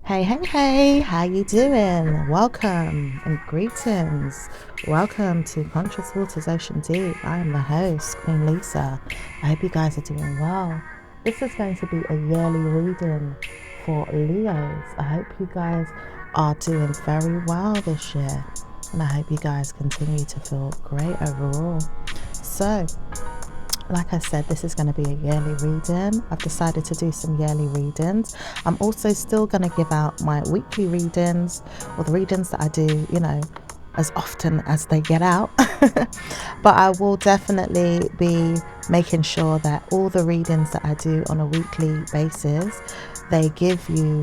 Hey, how you doing? Welcome and greetings. Welcome to Conscious Waters Ocean Deep. I am the host, Queen Lisa. I hope you guys are doing well. This is going to be a yearly reading for Leos. I hope you guys are doing very well this year, and I hope you guys continue to feel great overall. So, like I said, this is going to be a yearly reading. I've decided to do some yearly readings. I'm also still going to give out my weekly readings, or the readings that I do, as often as they get out. But I will definitely be making sure that all the readings that I do on a weekly basis, they give you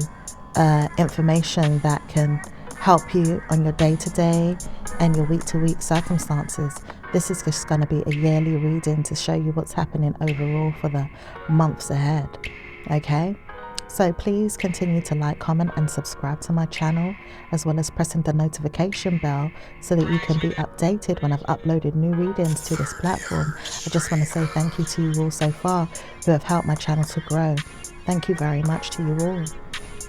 information that can help you on your day-to-day and your week-to-week circumstances. This is just going to be a yearly reading to show you what's happening overall for the months ahead. Okay? So please continue to like, comment and subscribe to my channel, as well as pressing the notification bell so that you can be updated when I've uploaded new readings to this platform. I just want to say thank you to you all so far who have helped my channel to grow. Thank you very much to you all.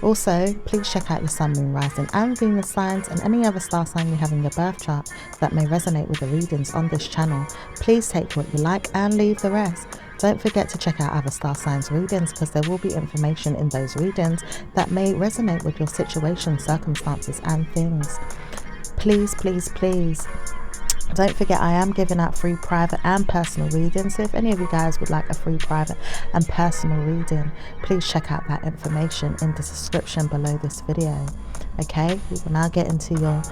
Also, please check out your sun, moon, rising and Venus signs and any other star sign you have in your birth chart that may resonate with the readings on this channel. Please take what you like and leave the rest. Don't forget to check out other star signs readings, because there will be information in those readings that may resonate with your situation, circumstances and things. Please, please, please. Don't forget, I am giving out free private and personal readings. So if any of you guys would like a free private and personal reading, please check out that information in the description below this video. Okay, we will now get into your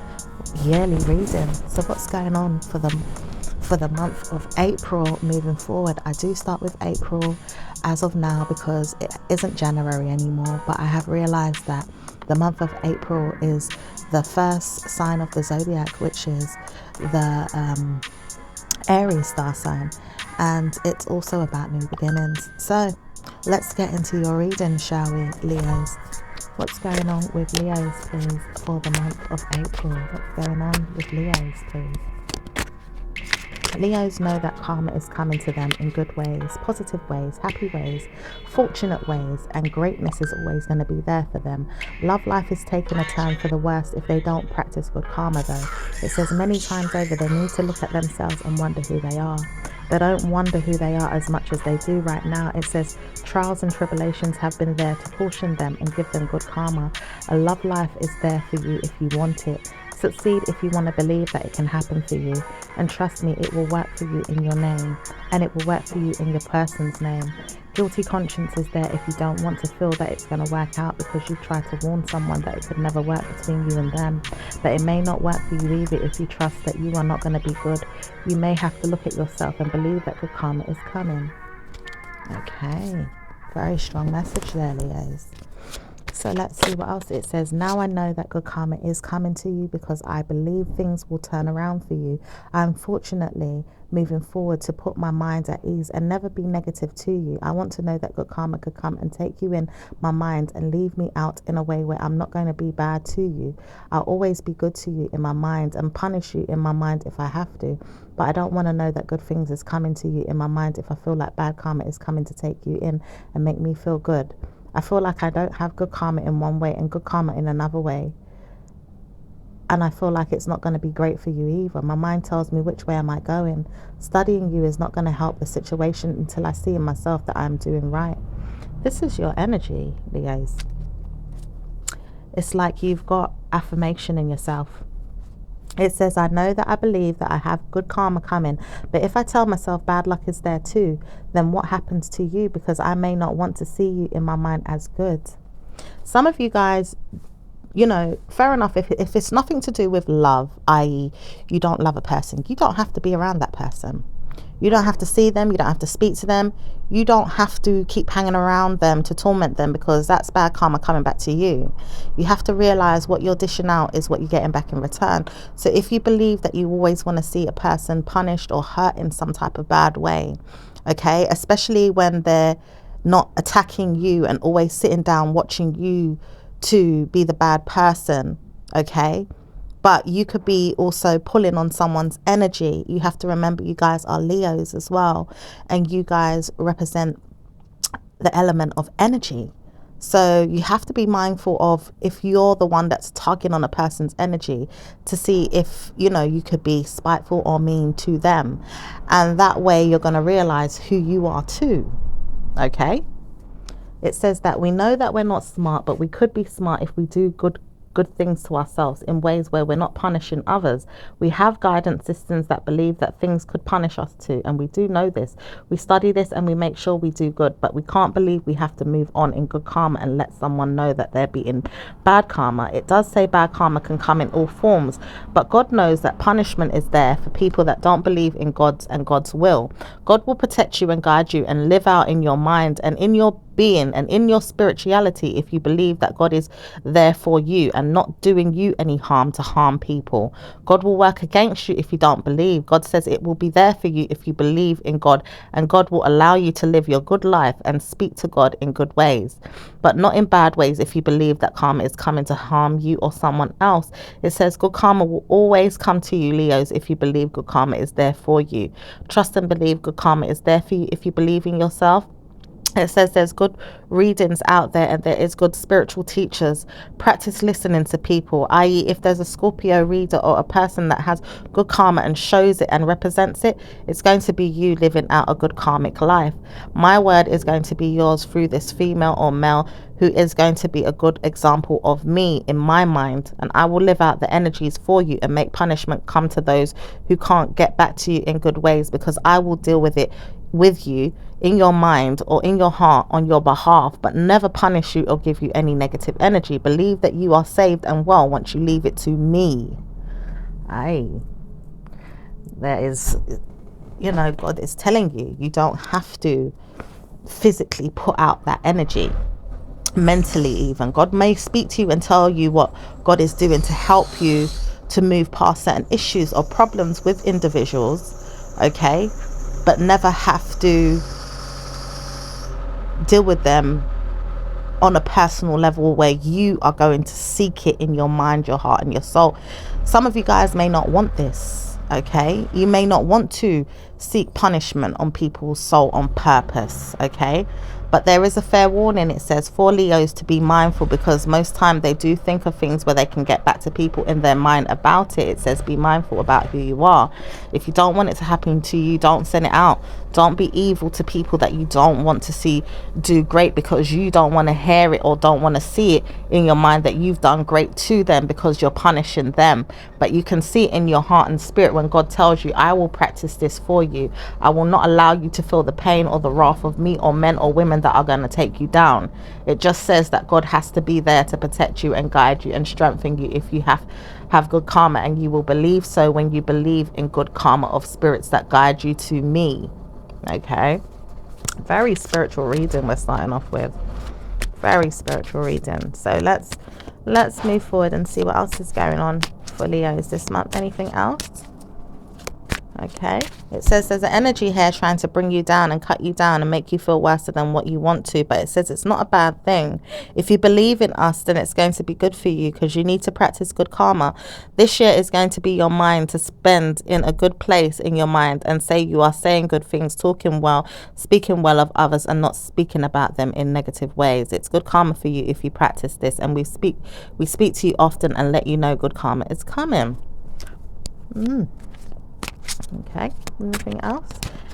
yearly reading. So what's going on for the month of April moving forward? I do start with April as of now because it isn't January anymore, but I have realized that the month of April is the first sign of the zodiac, which is the Aries star sign, and it's also about new beginnings. So let's get into your reading, shall we, Leos? What's going on with Leos, please, for the month of April? What's going on with Leos, please? Leos know that karma is coming to them in good ways, positive ways, happy ways, fortunate ways, and greatness is always going to be there for them. Love life is taking a turn for the worst if they don't practice good karma, though. It says many times over they need to look at themselves and wonder who they are. They don't wonder who they are as much as they do right now. It says trials and tribulations have been there to caution them and give them good karma. A love life is there for you if you want it. Succeed if you want to believe that it can happen for you, and trust me, it will work for you in your name, and it will work for you in your person's name. Guilty conscience is there if you don't want to feel that it's going to work out, because you tried to warn someone that it could never work between you and them. But it may not work for you either if you trust that you are not going to be good. You may have to look at yourself and believe that good karma is coming. Okay, very strong message there, Leos. So let's see what else it says. Now I know that good karma is coming to you because I believe things will turn around for you. I'm fortunately moving forward to put my mind at ease and never be negative to you. I want to know that good karma could come and take you in my mind and leave me out in a way where I'm not going to be bad to you. I'll always be good to you in my mind and punish you in my mind if I have to. But I don't want to know that good things is coming to you in my mind if I feel like bad karma is coming to take you in and make me feel good. I feel like I don't have good karma in one way and good karma in another way. And I feel like it's not going to be great for you either. My mind tells me which way am I going. Studying you is not going to help the situation until I see in myself that I'm doing right. This is your energy, Leos. It's like you've got affirmation in yourself. It says, I know that I believe that I have good karma coming, but if I tell myself bad luck is there too, then what happens to you? Because I may not want to see you in my mind as good. Some of you guys, fair enough, if it's nothing to do with love, i.e. you don't love a person, you don't have to be around that person. You don't have to see them. You don't have to speak to them. You don't have to keep hanging around them to torment them, because that's bad karma coming back to you. You have to realize what you're dishing out is what you're getting back in return. So if you believe that you always want to see a person punished or hurt in some type of bad way, okay, especially when they're not attacking you and always sitting down watching you to be the bad person, okay, but you could be also pulling on someone's energy. You have to remember you guys are Leos as well, and you guys represent the element of energy. So you have to be mindful of if you're the one that's tugging on a person's energy, to see if, you know, you could be spiteful or mean to them. And that way you're going to realize who you are too. Okay. It says that we know that we're not smart, but we could be smart if we do good things to ourselves in ways where we're not punishing others. We have guidance systems that believe that things could punish us too, and we do know this. We study this and we make sure we do good, but we can't believe we have to move on in good karma and let someone know that they're being bad karma. It does say bad karma can come in all forms, but God knows that punishment is there for people that don't believe in God's and God's will. God will protect you and guide you and live out in your mind and in your being and in your spirituality if you believe that God is there for you and not doing you any harm to harm people. God will work against you if you don't believe. God says it will be there for you if you believe in God, and God will allow you to live your good life and speak to God in good ways, but not in bad ways if you believe that karma is coming to harm you or someone else. It says good karma will always come to you, Leos, if you believe good karma is there for you. Trust and believe good karma is there for you if you believe in yourself. It says there's good readings out there and there is good spiritual teachers. Practice listening to people, i.e. if there's a Scorpio reader or a person that has good karma and shows it and represents it, it's going to be you living out a good karmic life. My word is going to be yours through this female or male who is going to be a good example of me in my mind, and I will live out the energies for you and make punishment come to those who can't get back to you in good ways, because I will deal with it with you in your mind or in your heart on your behalf, but never punish you or give you any negative energy. Believe that you are saved and well once you leave it to me. There is, you know, God is telling you, you don't have to physically put out that energy. Mentally even, God may speak to you and tell you what God is doing to help you to move past certain issues or problems with individuals, okay, but never have to deal with them on a personal level where you are going to seek it in your mind, your heart and your soul. Some of you guys may not want this, okay? You may not want to seek punishment on people's soul on purpose, okay? But there is a fair warning. It says for Leos to be mindful, because most time they do think of things where they can get back to people in their mind about it. It says be mindful about who you are. If you don't want it to happen to you, don't send it out. Don't be evil to people that you don't want to see do great, because you don't want to hear it or don't want to see it in your mind that you've done great to them because you're punishing them. But you can see it in your heart and spirit when God tells you, I will practice this for you. I will not allow you to feel the pain or the wrath of me or men or women that are going to take you down. It just says that God has to be there to protect you and guide you and strengthen you if you have good karma, and you will believe so when you believe in good karma of spirits that guide you to me. Okay, very spiritual reading we're starting off with. Very spiritual reading. So let's move forward and see what else is going on for Leos this month. Anything else? Okay, it says there's an energy here trying to bring you down and cut you down and make you feel worse than what you want to, but it says it's not a bad thing. If you believe in us, then it's going to be good for you, because you need to practice good karma. This year is going to be your mind to spend in a good place in your mind and say you are saying good things, talking well, speaking well of others, and not speaking about them in negative ways. It's good karma for you if you practice this, and we speak to you often and let you know good karma is coming. Okay, anything else?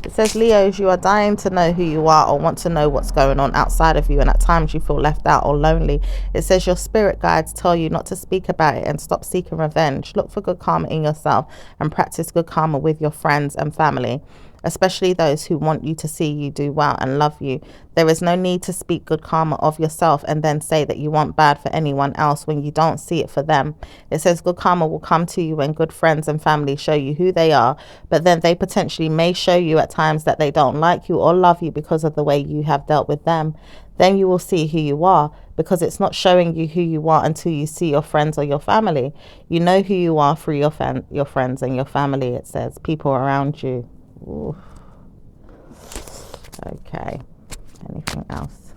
It says, Leos, you are dying to know who you are or want to know what's going on outside of you, and at times you feel left out or lonely. It says your spirit guides tell you not to speak about it and stop seeking revenge. Look for good karma in yourself and practice good karma with your friends and family, especially those who want you to see you do well and love you. There is no need to speak good karma of yourself and then say that you want bad for anyone else when you don't see it for them. It says good karma will come to you when good friends and family show you who they are, but then they potentially may show you at times that they don't like you or love you because of the way you have dealt with them. Then you will see who you are, because it's not showing you who you are until you see your friends or your family. You know who you are through your friends and your family, it says, people around you. Ooh. Okay, anything else?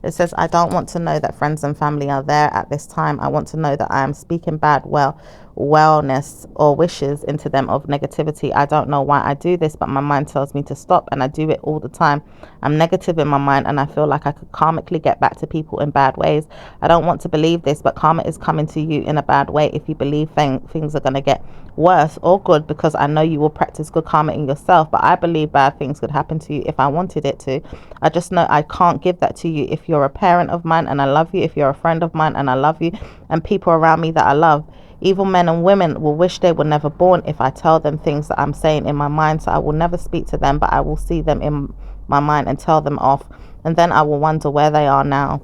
It says, I don't want to know that friends and family are there at this time. I want to know that I am speaking bad well wellness or wishes into them of negativity. I don't know why I do this, but my mind tells me to stop, and I do it all the time. I'm negative in my mind, and I feel like I could karmically get back to people in bad ways. I don't want to believe this, but karma is coming to you in a bad way if you believe things are going to get worse or good, because I know you will practice good karma in yourself. But I believe bad things could happen to you if I wanted it to. I just know I can't give that to you if you're a parent of mine and I love you, if you're a friend of mine and I love you, and people around me that I love. Evil men and women will wish they were never born if I tell them things that I'm saying in my mind. So I will never speak to them, but I will see them in my mind and tell them off, and then I will wonder where they are now.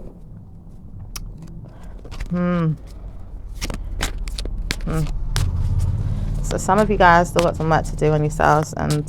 So some of you guys still got some work to do on yourselves, and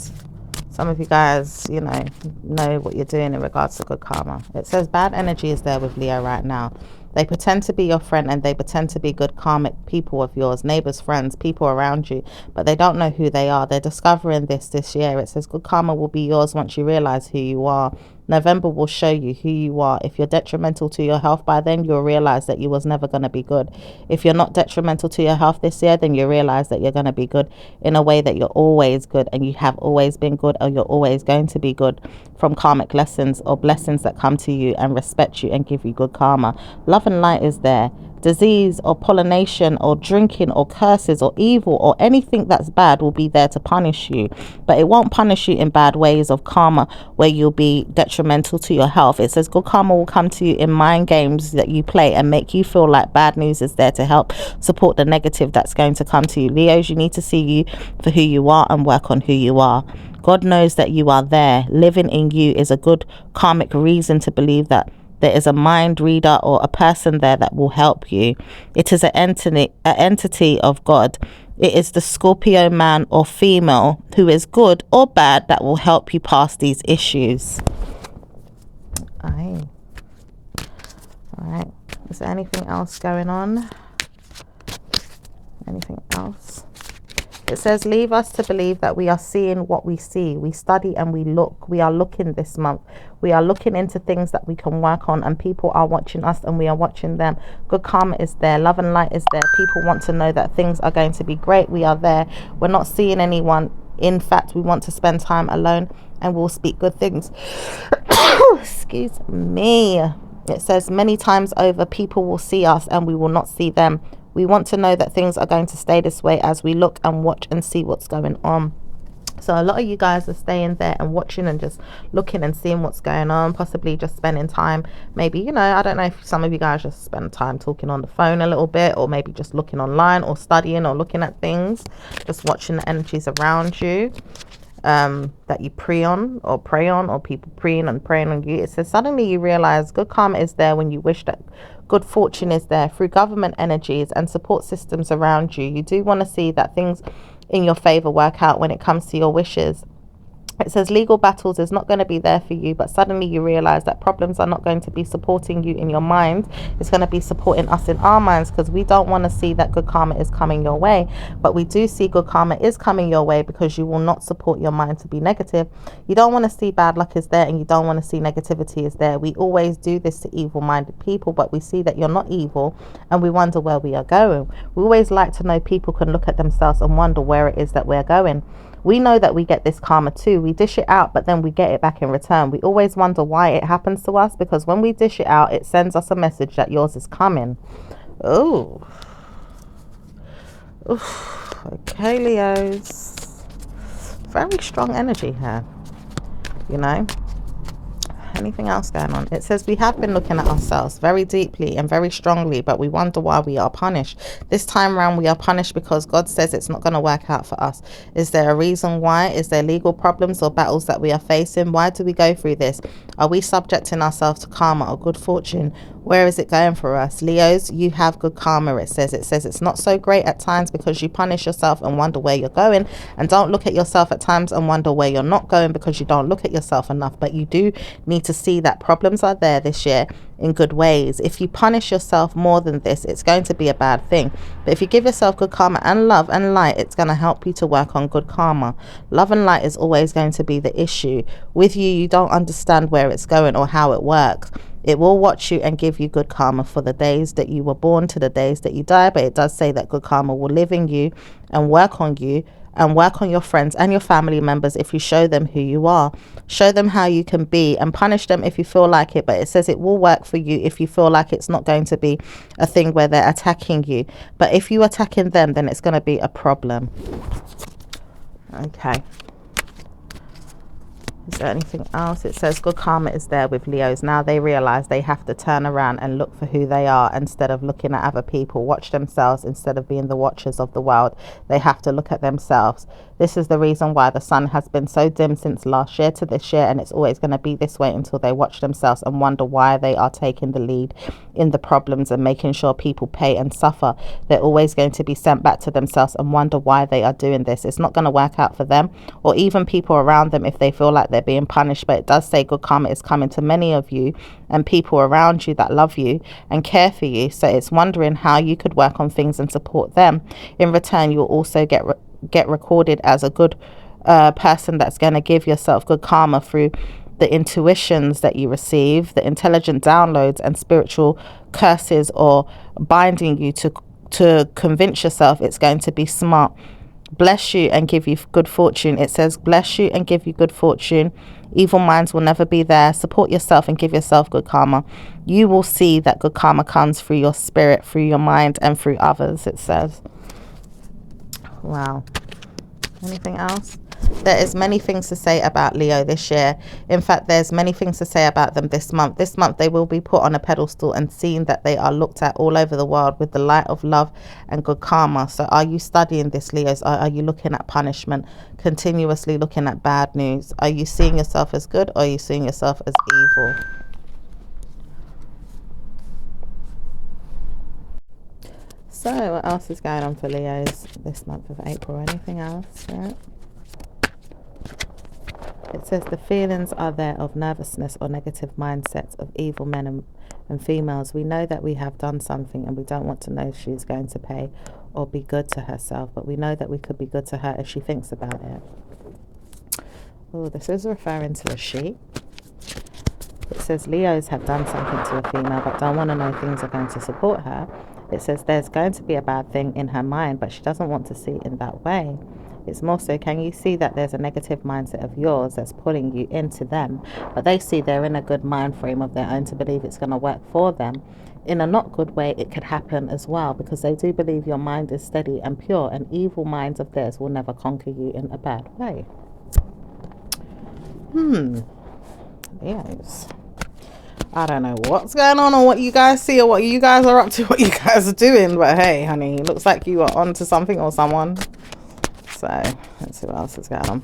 some of you guys, you know what you're doing in regards to good karma. It says bad energy is there with Leo right now. They pretend to be your friend, and they pretend to be good karmic people of yours, neighbors, friends, people around you, but they don't know who they are. They're discovering this year. It says good karma will be yours once you realize who you are. November will show you who you are. If you're detrimental to your health by then, you'll realize that you was never going to be good. If you're not detrimental to your health this year, then you realize that you're going to be good in a way that you're always good, and you have always been good, or you're always going to be good from karmic lessons or blessings that come to you and respect you and give you good karma. Love and light is there. Disease or pollination or drinking or curses or evil or anything that's bad will be there to punish you, but it won't punish you in bad ways of karma where you'll be detrimental to your health. It says good karma will come to you in mind games that you play and make you feel like bad news is there to help support the negative that's going to come to you. Leos, you need to see you for who you are and work on who you are. God knows that you are there. Living in you is a good karmic reason to believe that there is a mind reader or a person there that will help you. It is an entity of God. It is the Scorpio man or female who is good or bad that will help you pass these issues. All right. Is there anything else going on? Anything else? It says, leave us to believe that we are seeing what we see. We study and we look. We are looking this month. We are looking into things that we can work on, and people are watching us and we are watching them. Good karma is there. Love and light is there. People want to know that things are going to be great. We are there. We're not seeing anyone. In fact, we want to spend time alone, and we'll speak good things. Excuse me. It says many times over, people will see us and we will not see them. We want to know that things are going to stay this way as we look and watch and see what's going on. So a lot of you guys are staying there and watching and just looking and seeing what's going on, possibly just spending time. Maybe, I don't know if some of you guys just spend time talking on the phone a little bit, or maybe just looking online or studying or looking at things, just watching the energies around you that you pray on, or people praying on you. It says suddenly you realize good karma is there when you wish that good fortune is there through government energies and support systems around you. You do want to see that things in your favor work out when it comes to your wishes. It says legal battles is not going to be there for you, but suddenly you realize that problems are not going to be supporting you in your mind. It's going to be supporting us in our minds, because we don't want to see that good karma is coming your way, but we do see good karma is coming your way because you will not support your mind to be negative. You don't want to see bad luck is there, and you don't want to see negativity is there. We always do this to evil-minded people, but we see that you're not evil, and we wonder where we are going. We always like to know people can look at themselves and wonder where it is that we're going. We know that we get this karma too. We dish it out, but then we get it back in return. We always wonder why it happens to us, because when we dish it out, it sends us a message that yours is coming. Oh. Okay, Leos. Very strong energy here. Anything else going on? It says we have been looking at ourselves very deeply and very strongly, but we wonder why we are punished. This time around we are punished because God says it's not going to work out for us. Is there a reason why? Is there legal problems or battles that we are facing? Why do we go through this? Are we subjecting ourselves to karma or good fortune? Where is it going for us? Leos, you have good karma. It says it's not so great at times because you punish yourself and wonder where you're going, and don't look at yourself at times and wonder where you're not going because you don't look at yourself enough. But you do need to see that problems are there this year in good ways. If you punish yourself more than this, it's going to be a bad thing. But if you give yourself good karma and love and light, it's going to help you to work on good karma. Love and light is always going to be the issue with you. You don't understand where it's going or how it works. It will watch you and give you good karma for the days that you were born to the days that you die. But it does say that good karma will live in you and work on you and work on your friends and your family members if you show them who you are. Show them how you can be, and punish them if you feel like it. But it says it will work for you if you feel like it's not going to be a thing where they're attacking you. But if you're attacking them, then it's going to be a problem. Okay. Is there anything else? It says good karma is there with Leos. Now they realize they have to turn around and look for who they are instead of looking at other people. Watch themselves instead of being the watchers of the world. They have to look at themselves. This is the reason why the sun has been so dim since last year to this year, and it's always going to be this way until they watch themselves and wonder why they are taking the lead in the problems and making sure people pay and suffer. They're always going to be sent back to themselves and wonder why they are doing this. It's not going to work out for them or even people around them if they feel like they're being punished. But it does say good karma is coming to many of you and people around you that love you and care for you. So it's wondering how you could work on things and support them. In return, you'll also get recorded as a good person that's going to give yourself good karma through the intuitions that you receive, the intelligent downloads and spiritual curses, or binding you to convince yourself it's going to be smart. Bless you and give you good fortune. It says bless you and give you good fortune. Evil minds will never be there. Support yourself and give yourself good karma. You will see that good karma comes through your spirit, through your mind, and through others, it says. Wow. Anything else? There is many things to say about Leo this year. In fact, there's many things to say about them this month. This month they will be put on a pedestal and seen that they are looked at all over the world with the light of love and good karma. So are you studying this, Leos? Are you looking at punishment, continuously looking at bad news? Are you seeing yourself as good, or are you seeing yourself as evil? So what else is going on for Leos this month of April? Anything else? Yeah. It says the feelings are there of nervousness or negative mindsets of evil men and females. We know that we have done something and we don't want to know if she's going to pay or be good to herself, but we know that we could be good to her if she thinks about it. Oh, this is referring to a she. It says Leos have done something to a female but don't want to know things are going to support her. It says there's going to be a bad thing in her mind, but she doesn't want to see it in that way. It's more so, can you see that there's a negative mindset of yours that's pulling you into them, but they see they're in a good mind frame of their own to believe it's going to work for them. In a not good way, it could happen as well, because they do believe your mind is steady and pure, and evil minds of theirs will never conquer you in a bad way. Yes. I don't know what's going on or what you guys see or what you guys are up to, what you guys are doing, but hey, honey, looks like you are on to something or someone. So let's see what else is going on.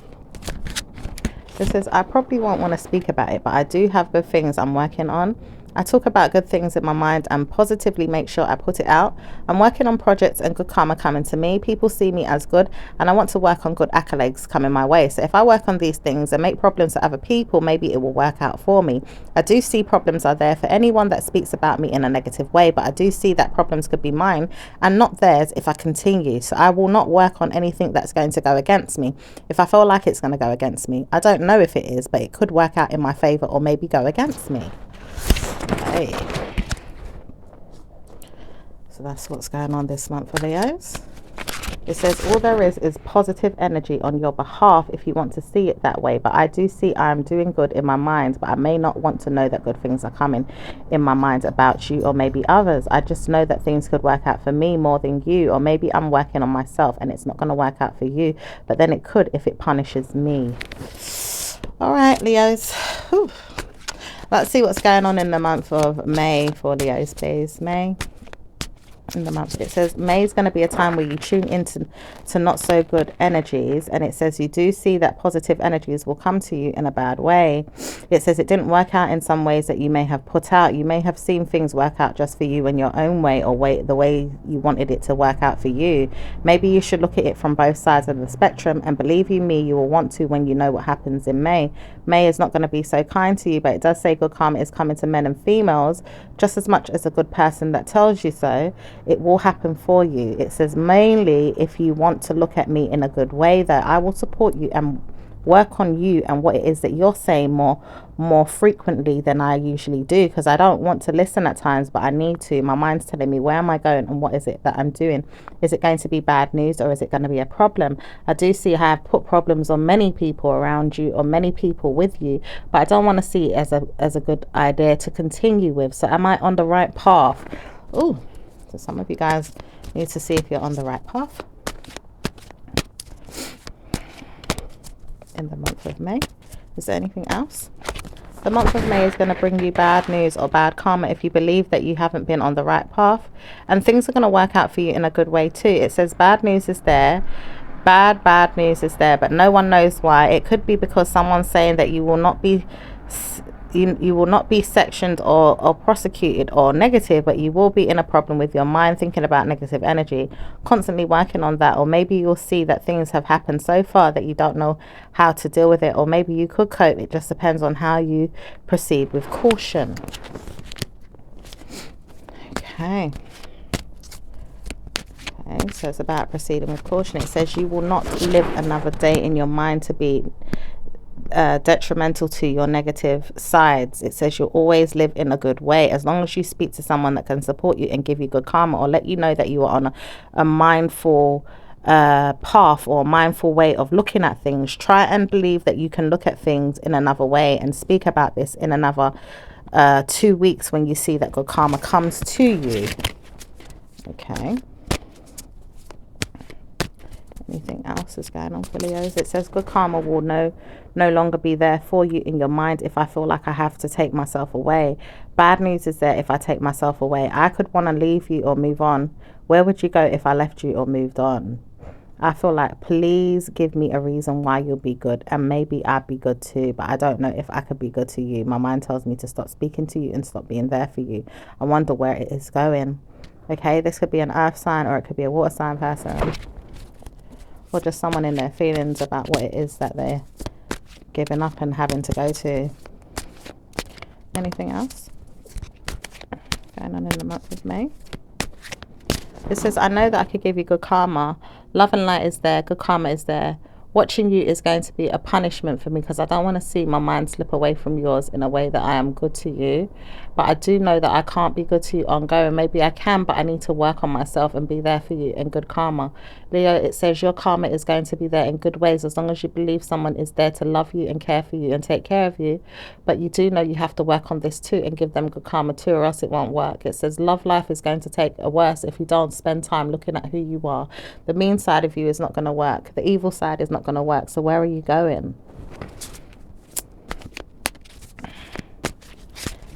It says I probably won't want to speak about it, but I do have good things I'm working on. I talk about good things in my mind and positively make sure I put it out. I'm working on projects and good karma coming to me. People see me as good and I want to work on good accolades coming my way. So if I work on these things and make problems for other people, maybe it will work out for me. I do see problems are there for anyone that speaks about me in a negative way, but I do see that problems could be mine and not theirs if I continue. So I will not work on anything that's going to go against me. If I feel like it's going to go against me, I don't know if it is, but it could work out in my favor or maybe go against me. Okay. So that's what's going on this month for Leos. It says all there is positive energy on your behalf if you want to see it that way. But I do see I am doing good in my mind, but I may not want to know that good things are coming in my mind about you or maybe others. I just know that things could work out for me more than you, or maybe I'm working on myself and it's not going to work out for you, but then it could if it punishes me. All right, Leos. Whew. Let's see what's going on in the month of May for Leos, please. May. In the month, it says May is going to be a time where you tune into not so good energies, and it says you do see that positive energies will come to you in a bad way. It says it didn't work out in some ways that you may have put out. You may have seen things work out just for you in your own way, or the way you wanted it to work out for you. Maybe you should look at it from both sides of the spectrum, and believe you me, you will want to when you know what happens in May. May is not going to be so kind to you, but it does say good karma is coming to men and females just as much as a good person that tells you so. It will happen for you. It says mainly if you want to look at me in a good way, that I will support you and work on you and what it is that you're saying more frequently than I usually do, because I don't want to listen at times, but I need to. My mind's telling me, where am I going and what is it that I'm doing? Is it going to be bad news, or is it going to be a problem? I do see I have put problems on many people around you, or many people with you, but I don't want to see it as a good idea to continue with. So am I on the right path? Oh, so some of you guys need to see if you're on the right path in the month of May. Is there anything else? The month of May is going to bring you bad news or bad karma if you believe that you haven't been on the right path, and things are going to work out for you in a good way too. It says bad news is there, bad news is there, but no one knows why. It could be because someone's saying that you will not be you will not be sectioned or prosecuted or negative, but you will be in a problem with your mind thinking about negative energy, constantly working on that. Or maybe you'll see that things have happened so far that you don't know how to deal with it, or maybe you could cope. It just depends on how you proceed with caution. Okay, so it's about proceeding with caution. It says you will not live another day in your mind to be detrimental to your negative sides. It says you'll always live in a good way as long as you speak to someone that can support you and give you good karma, or let you know that you are on a mindful path or a mindful way of looking at things. Try and believe that you can look at things in another way and speak about this in another 2 weeks when you see that good karma comes to you. Okay, anything else is going on for Leos? It says good karma will no longer be there for you in your mind if I feel like I have to take myself away. Bad news is there if I take myself away. I could want to leave you or move on. Where would you go if I left you or moved on? I feel like, please give me a reason why you'll be good, and maybe I'd be good too, but I don't know if I could be good to you. My mind tells me to stop speaking to you and stop being there for you. I wonder where it is going. Okay, this could be an earth sign, or it could be a water sign person, or just someone in their feelings about what it is that they're giving up and having to go to. Anything else going on in the month of May? It says, I know that I could give you good karma. Love and light is there. Good karma is there. Watching you is going to be a punishment for me, because I don't want to see my mind slip away from yours in a way that I am good to you. But I do know that I can't be good to you ongoing. Maybe I can, but I need to work on myself and be there for you in good karma. Leo, it says your karma is going to be there in good ways as long as you believe someone is there to love you and care for you and take care of you. But you do know you have to work on this too and give them good karma too, or else it won't work. It says love life is going to take a worse if you don't spend time looking at who you are. The mean side of you is not going to work. The evil side is not going to work. So where are you going?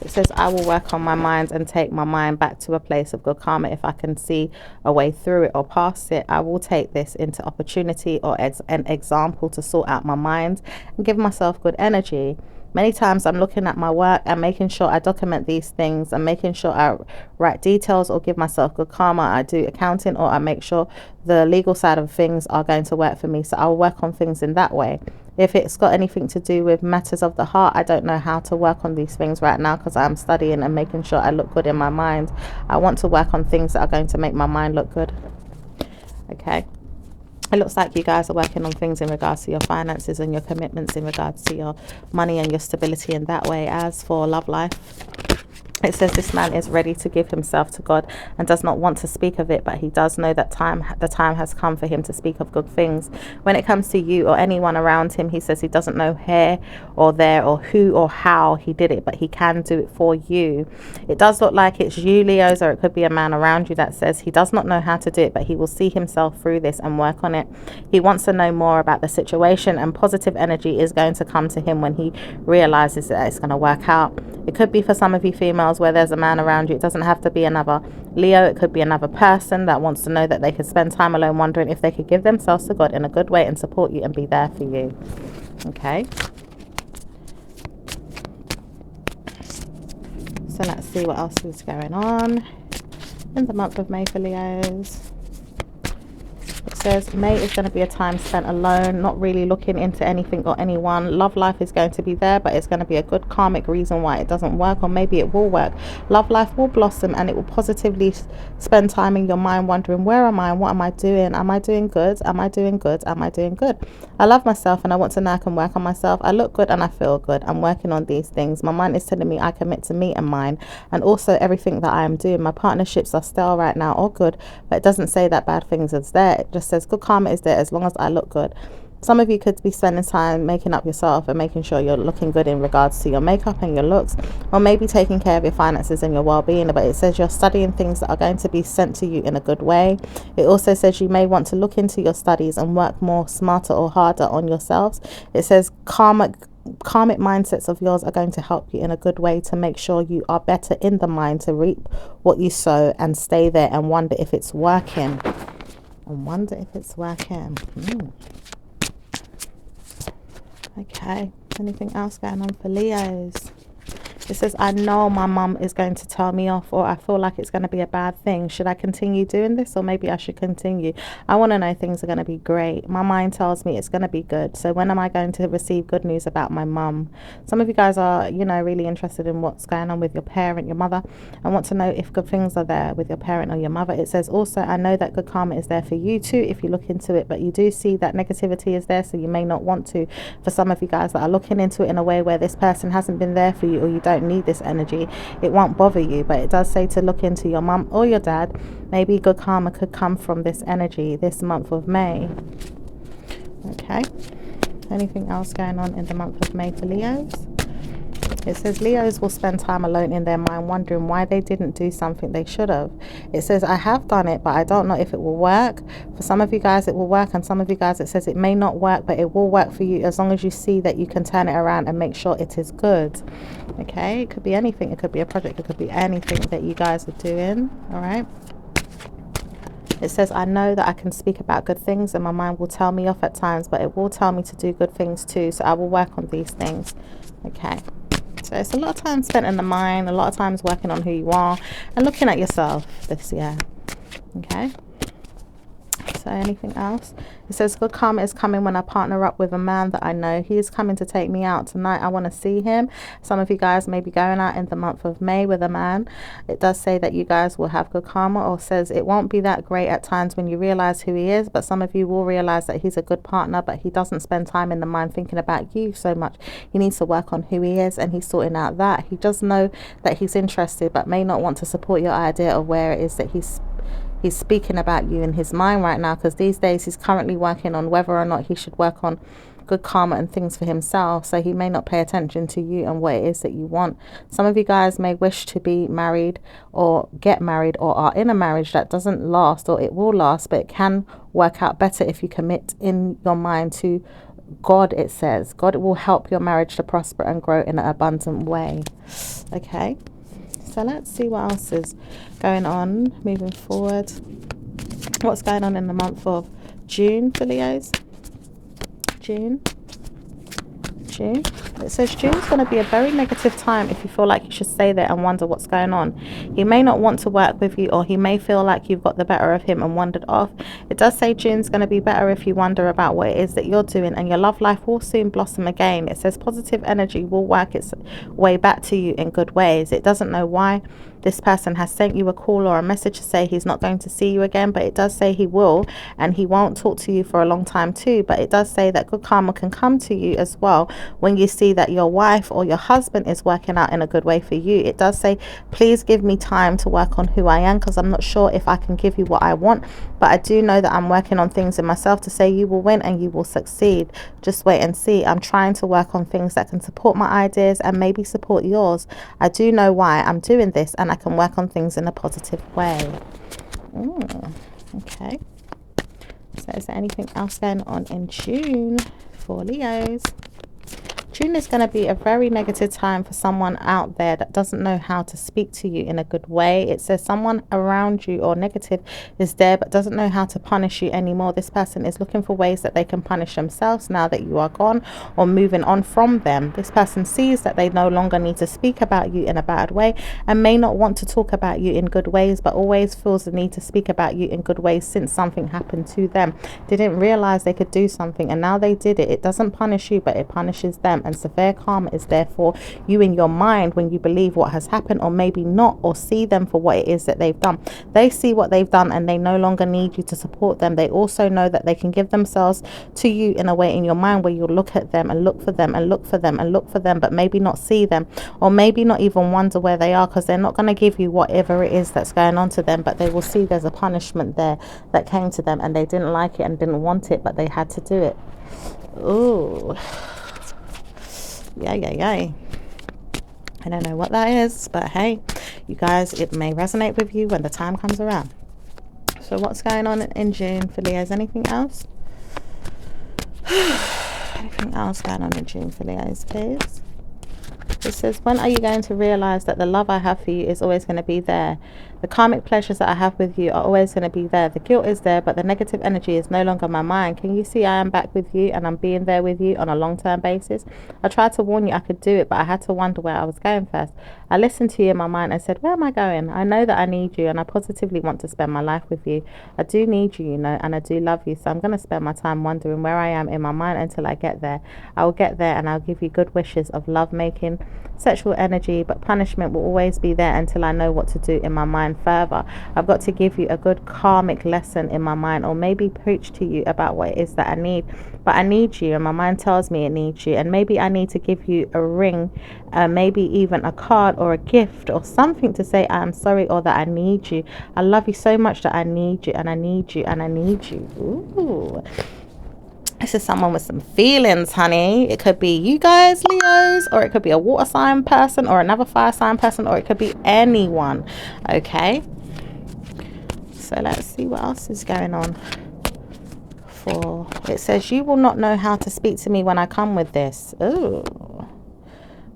It says I will work on my mind and take my mind back to a place of good karma. If I can see a way through it or past it, I will take this into opportunity or as an example to sort out my mind and give myself good energy. Many times I'm looking at my work and making sure I document these things and making sure I write details or give myself good karma. I do accounting, or I make sure the legal side of things are going to work for me. So I'll work on things in that way. If it's got anything to do with matters of the heart, I don't know how to work on these things right now because I'm studying and making sure I look good in my mind. I want to work on things that are going to make my mind look good. Okay. It looks like you guys are working on things in regards to your finances and your commitments in regards to your money and your stability in that way. As for love life, it says this man is ready to give himself to God and does not want to speak of it, but he does know that the time has come for him to speak of good things. When it comes to you or anyone around him, he says he doesn't know here or there or who or how he did it, but he can do it for you. It does look like it's you, Leos, or it could be a man around you that says he does not know how to do it, but he will see himself through this and work on it. He wants to know more about the situation, and positive energy is going to come to him when he realizes that it's going to work out. It could be for some of you females where there's a man around you. It doesn't have to be another Leo. It could be another person that wants to know that they could spend time alone wondering if they could give themselves to God in a good way and support you and be there for you. Okay. So let's see what else is going on in the month of May for Leos. It says May is going to be a time spent alone, not really looking into anything or anyone. Love life is going to be there, but it's going to be a good karmic reason why it doesn't work, or maybe it will work. Love life will blossom, and it will positively spend time in your mind wondering, where am I? What am I doing? Am I doing good? Am I doing good? Am I doing good? I love myself, and I want to know I can work on myself. I look good and I feel good. I'm working on these things. My mind is telling me I commit to me and mine, and also everything that I am doing. My partnerships are still right now all good, but it doesn't say that bad things is there. It just says good karma is there as long as I look good. Some of you could be spending time making up yourself and making sure you're looking good in regards to your makeup and your looks, or maybe taking care of your finances and your well-being. But it says you're studying things that are going to be sent to you in a good way. It also says you may want to look into your studies and work more smarter or harder on yourselves. It says karmic mindsets of yours are going to help you in a good way to make sure you are better in the mind to reap what you sow, and stay there and wonder if it's working. Okay, anything else going on for Leos? It says, I know my mum is going to tell me off, or I feel like it's going to be a bad thing. Should I continue doing this, or maybe I should continue? I want to know things are going to be great. My mind tells me it's going to be good. So when am I going to receive good news about my mum? Some of you guys are, you know, really interested in what's going on with your parent, your mother, and want to know if good things are there with your parent or your mother. It says also, I know that good karma is there for you too if you look into it, but you do see that negativity is there, so you may not want to. For some of you guys that are looking into it in a way where this person hasn't been there for you, or you don't need this energy, it won't bother you. But it does say to look into your mum or your dad. Maybe good karma could come from this energy this month of May. Okay, anything else going on in the month of May for Leos? It says Leos will spend time alone in their mind wondering why they didn't do something they should have. It says I have done it, but I don't know if it will work. For some of you guys it will work, and some of you guys it says it may not work, but it will work for you as long as you see that you can turn it around and make sure it is good. Okay, it could be anything. It could be a project. It could be anything that you guys are doing. All right. It says, I know that I can speak about good things, and my mind will tell me off at times, but it will tell me to do good things too. So I will work on these things. Okay. So it's a lot of time spent in the mind, a lot of times working on who you are and looking at yourself this year. Okay. So anything else? It says good karma is coming when I partner up with a man that I know. He is coming to take me out tonight. I want to see him. Some of you guys may be going out in the month of May with a man. It does say that you guys will have good karma, or says it won't be that great at times when you realize who he is, but some of you will realize that he's a good partner, but he doesn't spend time in the mind thinking about you so much. He needs to work on who he is, and he's sorting out that. He does know that he's interested, but may not want to support your idea of where it is that he's speaking about you in his mind right now, because these days he's currently working on whether or not he should work on good karma and things for himself. So he may not pay attention to you and what it is that you want. Some of you guys may wish to be married or get married, or are in a marriage that doesn't last, or it will last, but it can work out better if you commit in your mind to God. It says God will help your marriage to prosper and grow in an abundant way. Okay, so let's see what else is going on moving forward. What's going on in the month of June for Leos? June. It says June's going to be a very negative time if you feel like you should stay there and wonder what's going on. He may not want to work with you, or he may feel like you've got the better of him and wandered off. It does say June's going to be better if you wonder about what it is that you're doing, and your love life will soon blossom again. It says positive energy will work its way back to you in good ways. It doesn't know why this person has sent you a call or a message to say he's not going to see you again, but it does say he will, and he won't talk to you for a long time too. But it does say that good karma can come to you as well when you see that your wife or your husband is working out in a good way for you. It does say, please give me time to work on who I am, because I'm not sure if I can give you what I want, but I do know that I'm working on things in myself to say you will win and you will succeed. Just wait and see. I'm trying to work on things that can support my ideas and maybe support yours. I do know why I'm doing this, and I can work on things in a positive way. Okay. So is there anything else going on in June for Leos? June is going to be a very negative time for someone out there that doesn't know how to speak to you in a good way. It says someone around you or negative is there but doesn't know how to punish you anymore. This person is looking for ways that they can punish themselves now that you are gone or moving on from them. This person sees that they no longer need to speak about you in a bad way and may not want to talk about you in good ways, but always feels the need to speak about you in good ways since something happened to them. Didn't realize they could do something and now they did it. It doesn't punish you, but it punishes them, and severe karma is therefore you in your mind when you believe what has happened, or maybe not, or see them for what it is that they've done. They see what they've done and they no longer need you to support them. They also know that they can give themselves to you in a way in your mind where you'll look at them and look for them and look for them and look for them, but maybe not see them, or maybe not even wonder where they are, because they're not going to give you whatever it is that's going on to them, but they will see there's a punishment there that came to them and they didn't like it and didn't want it, but they had to do it. Ooh. Yay. I don't know what that is, but hey, you guys, it may resonate with you when the time comes around. So what's going on in June for Leos? Anything else? Anything else going on in June for Leos, please? It says, when are you going to realize that the love I have for you is always going to be there? The karmic pleasures that I have with you are always going to be there. The guilt is there, but the negative energy is no longer my mind. Can you see I am back with you and I'm being there with you on a long-term basis? I tried to warn you I could do it, but I had to wonder where I was going first. I listened to you in my mind and said, where am I going? I know that I need you and I positively want to spend my life with you. I do need you, you know, and I do love you. So I'm going to spend my time wondering where I am in my mind until I get there. I will get there and I'll give you good wishes of love making, sexual energy, but punishment will always be there until I know what to do in my mind further. I've got to give you a good karmic lesson in my mind, or maybe preach to you about what it is that I need, but I need you and my mind tells me it needs you, and maybe I need to give you a ring, maybe even a card or a gift or something to say I am sorry or that I need you. I love you so much that I need you and I need you and I need you. Ooh. This is someone with some feelings, honey. It could be you guys, Leos, or it could be a water sign person or another fire sign person, or it could be anyone. Okay. So let's see what else is going on. For it says, you will not know how to speak to me when I come with this. Ooh.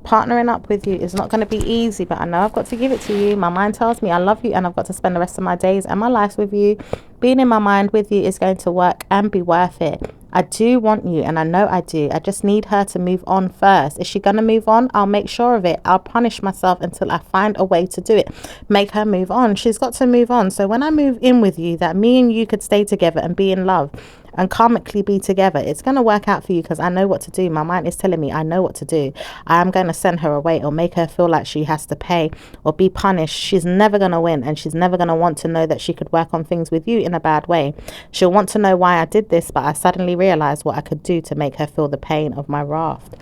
Partnering up with you is not going to be easy, but I know I've got to give it to you. My mind tells me I love you and I've got to spend the rest of my days and my life with you. Being in my mind with you is going to work and be worth it. I do want you and I know I do. I just need her to move on first. Is she going to move on? I'll make sure of it. I'll punish myself until I find a way to do it. Make her move on. She's got to move on. So when I move in with you, that me and you could stay together and be in love and karmically be together, it's going to work out for you because I know what to do. My mind is telling me I know what to do. I am going to send her away or make her feel like she has to pay or be punished. She's never going to win, and she's never going to want to know that she could work on things with you in a bad way. She'll want to know why I did this, but I suddenly realized what I could do to make her feel the pain of my wrath.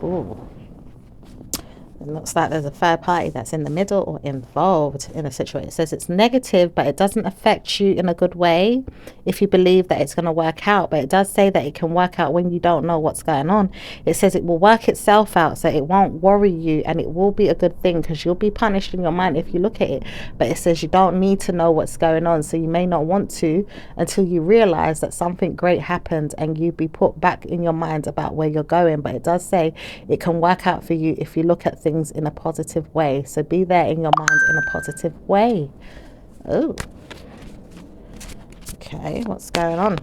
Ooh. It looks like there's a third party that's in the middle or involved in a situation. It says it's negative, but it doesn't affect you in a good way if you believe that it's going to work out. But it does say that it can work out when you don't know what's going on. It says it will work itself out, so it won't worry you, and it will be a good thing because you'll be punished in your mind if you look at it. But it says you don't need to know what's going on, so you may not want to until you realize that something great happened and you be put back in your mind about where you're going. But it does say it can work out for you if you look at things in a positive way. So be there in your mind in a positive way. Oh, okay, what's going on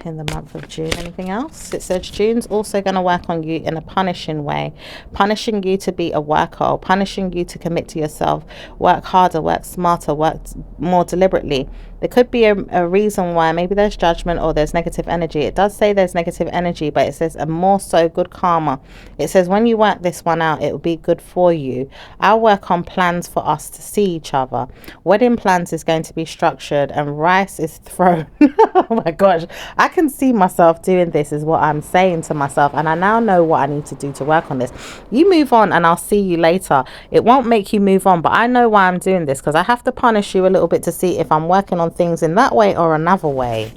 in the month of June? Anything else? It says June's also going to work on you in a punishing way, punishing you to be a worker, punishing you to commit to yourself, work harder, work smarter, work more deliberately. There could be a reason why. Maybe there's judgment or there's negative energy. It does say there's negative energy, but it says a more so good karma. It says when you work this one out, it will be good for you. I'll work on plans for us to see each other. Wedding plans is going to be structured and rice is thrown. Oh my gosh, I can see myself doing this is what I'm saying to myself, and I now know what I need to do to work on this. You move on and I'll see you later. It won't make you move on, but I know why I'm doing this, because I have to punish you a little bit to see if I'm working on things in that way or another way.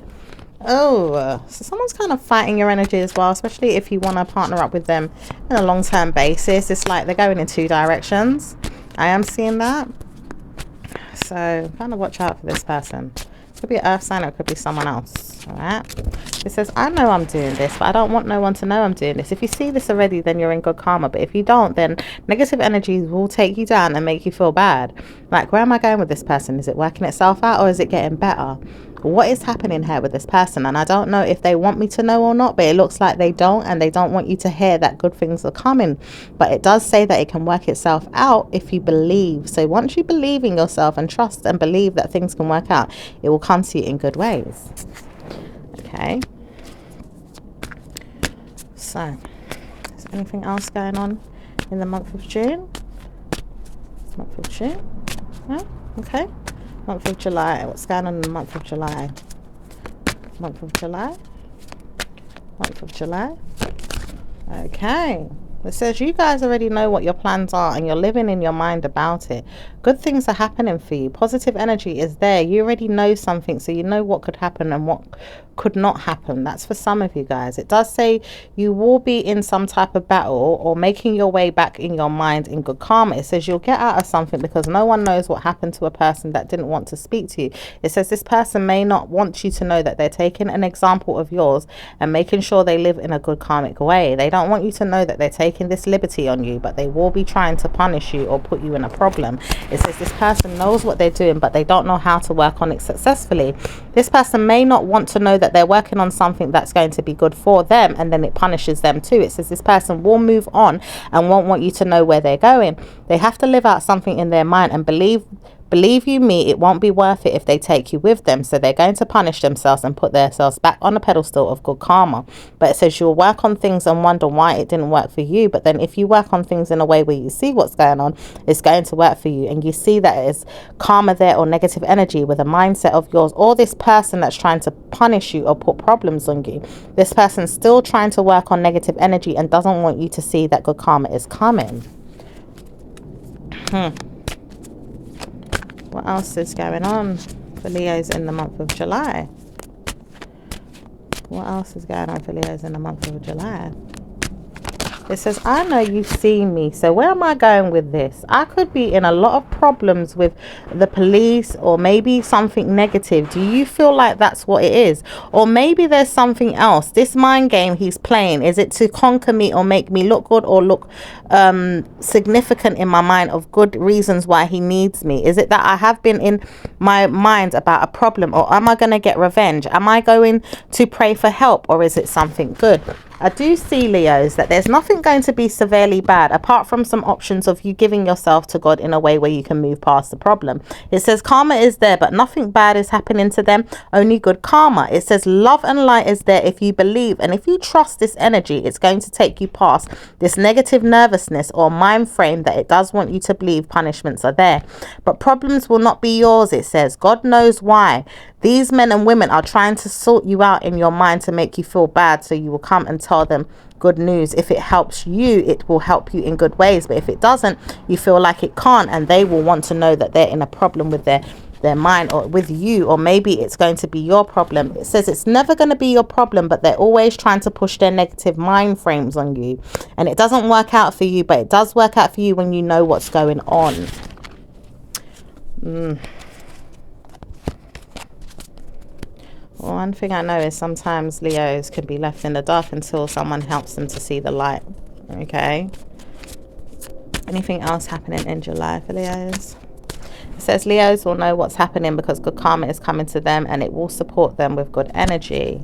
Oh, so someone's kind of fighting your energy as well, especially if you want to partner up with them on a long-term basis. It's like they're going in two directions. I am seeing that. So kind of watch out for this person. Could be an earth sign or it could be someone else. All right. It says, I know I'm doing this, but I don't want no one to know I'm doing this. If you see this already, then you're in good karma. But if you don't, then negative energies will take you down and make you feel bad. Like, where am I going with this person? Is it working itself out or is it getting better? What is happening here with this person? And I don't know if they want me to know or not, but it looks like they don't, and they don't want you to hear that good things are coming. But it does say that it can work itself out if you believe. So once you believe in yourself and trust and believe that things can work out, it will come to you in good ways. Okay. So, is there anything else going on in the month of June? Month of June? No? Okay. Month of July. What's going on in the month of July? Month of July? Month of July? Okay. It says you guys already know what your plans are and you're living in your mind about it. Good things are happening for you. Positive energy is there. You already know something, so you know what could happen and what could not happen. That's for some of you guys. It does say you will be in some type of battle or making your way back in your mind in good karma. It says you'll get out of something because no one knows what happened to a person that didn't want to speak to you. It says this person may not want you to know that they're taking an example of yours and making sure they live in a good karmic way. They don't want you to know that they're taking this liberty on you, but they will be trying to punish you or put you in a problem. It says this person knows what they're doing, but they don't know how to work on it successfully. This person may not want to know that they're working on something that's going to be good for them, and then it punishes them too. It says this person will move on and won't want you to know where they're going. They have to live out something in their mind and believe you me, it won't be worth it if they take you with them. So they're going to punish themselves and put themselves back on a pedestal of good karma. But it says you'll work on things and wonder why it didn't work for you. But then if you work on things in a way where you see what's going on, it's going to work for you. And you see that it's karma there or negative energy with a mindset of yours, or this person that's trying to punish you or put problems on you. This person's still trying to work on negative energy and doesn't want you to see that good karma is coming. What else is going on for Leos in the month of July? What else is going on for Leos in the month of July? It says, I know you've seen me. So where am I going with this? I could be in a lot of problems with the police or maybe something negative. Do you feel like that's what it is? Or maybe there's something else. This mind game he's playing, is it to conquer me or make me look good or look significant in my mind of good reasons why he needs me? Is it that I have been in my mind about a problem, or am I going to get revenge? Am I going to pray for help, or is it something good? I do see, Leos, that there's nothing going to be severely bad apart from some options of you giving yourself to God in a way where you can move past the problem. It says karma is there, but nothing bad is happening to them, only good karma. It says love and light is there if you believe, and if you trust this energy, it's going to take you past this negative nervousness or mind frame that it does want you to believe punishments are there. But problems will not be yours, it says. God knows why. These men and women are trying to sort you out in your mind to make you feel bad, so you will come and tell them good news. If it helps you, it will help you in good ways. But if it doesn't, you feel like it can't, and they will want to know that they're in a problem with their mind or with you, or maybe it's going to be your problem. It says it's never going to be your problem, but they're always trying to push their negative mind frames on you, and it doesn't work out for you, but it does work out for you when you know what's going on. One thing I know is sometimes Leos can be left in the dark until someone helps them to see the light. Okay. Anything else happening in July for Leos? It says Leos will know what's happening because good karma is coming to them, and it will support them with good energy.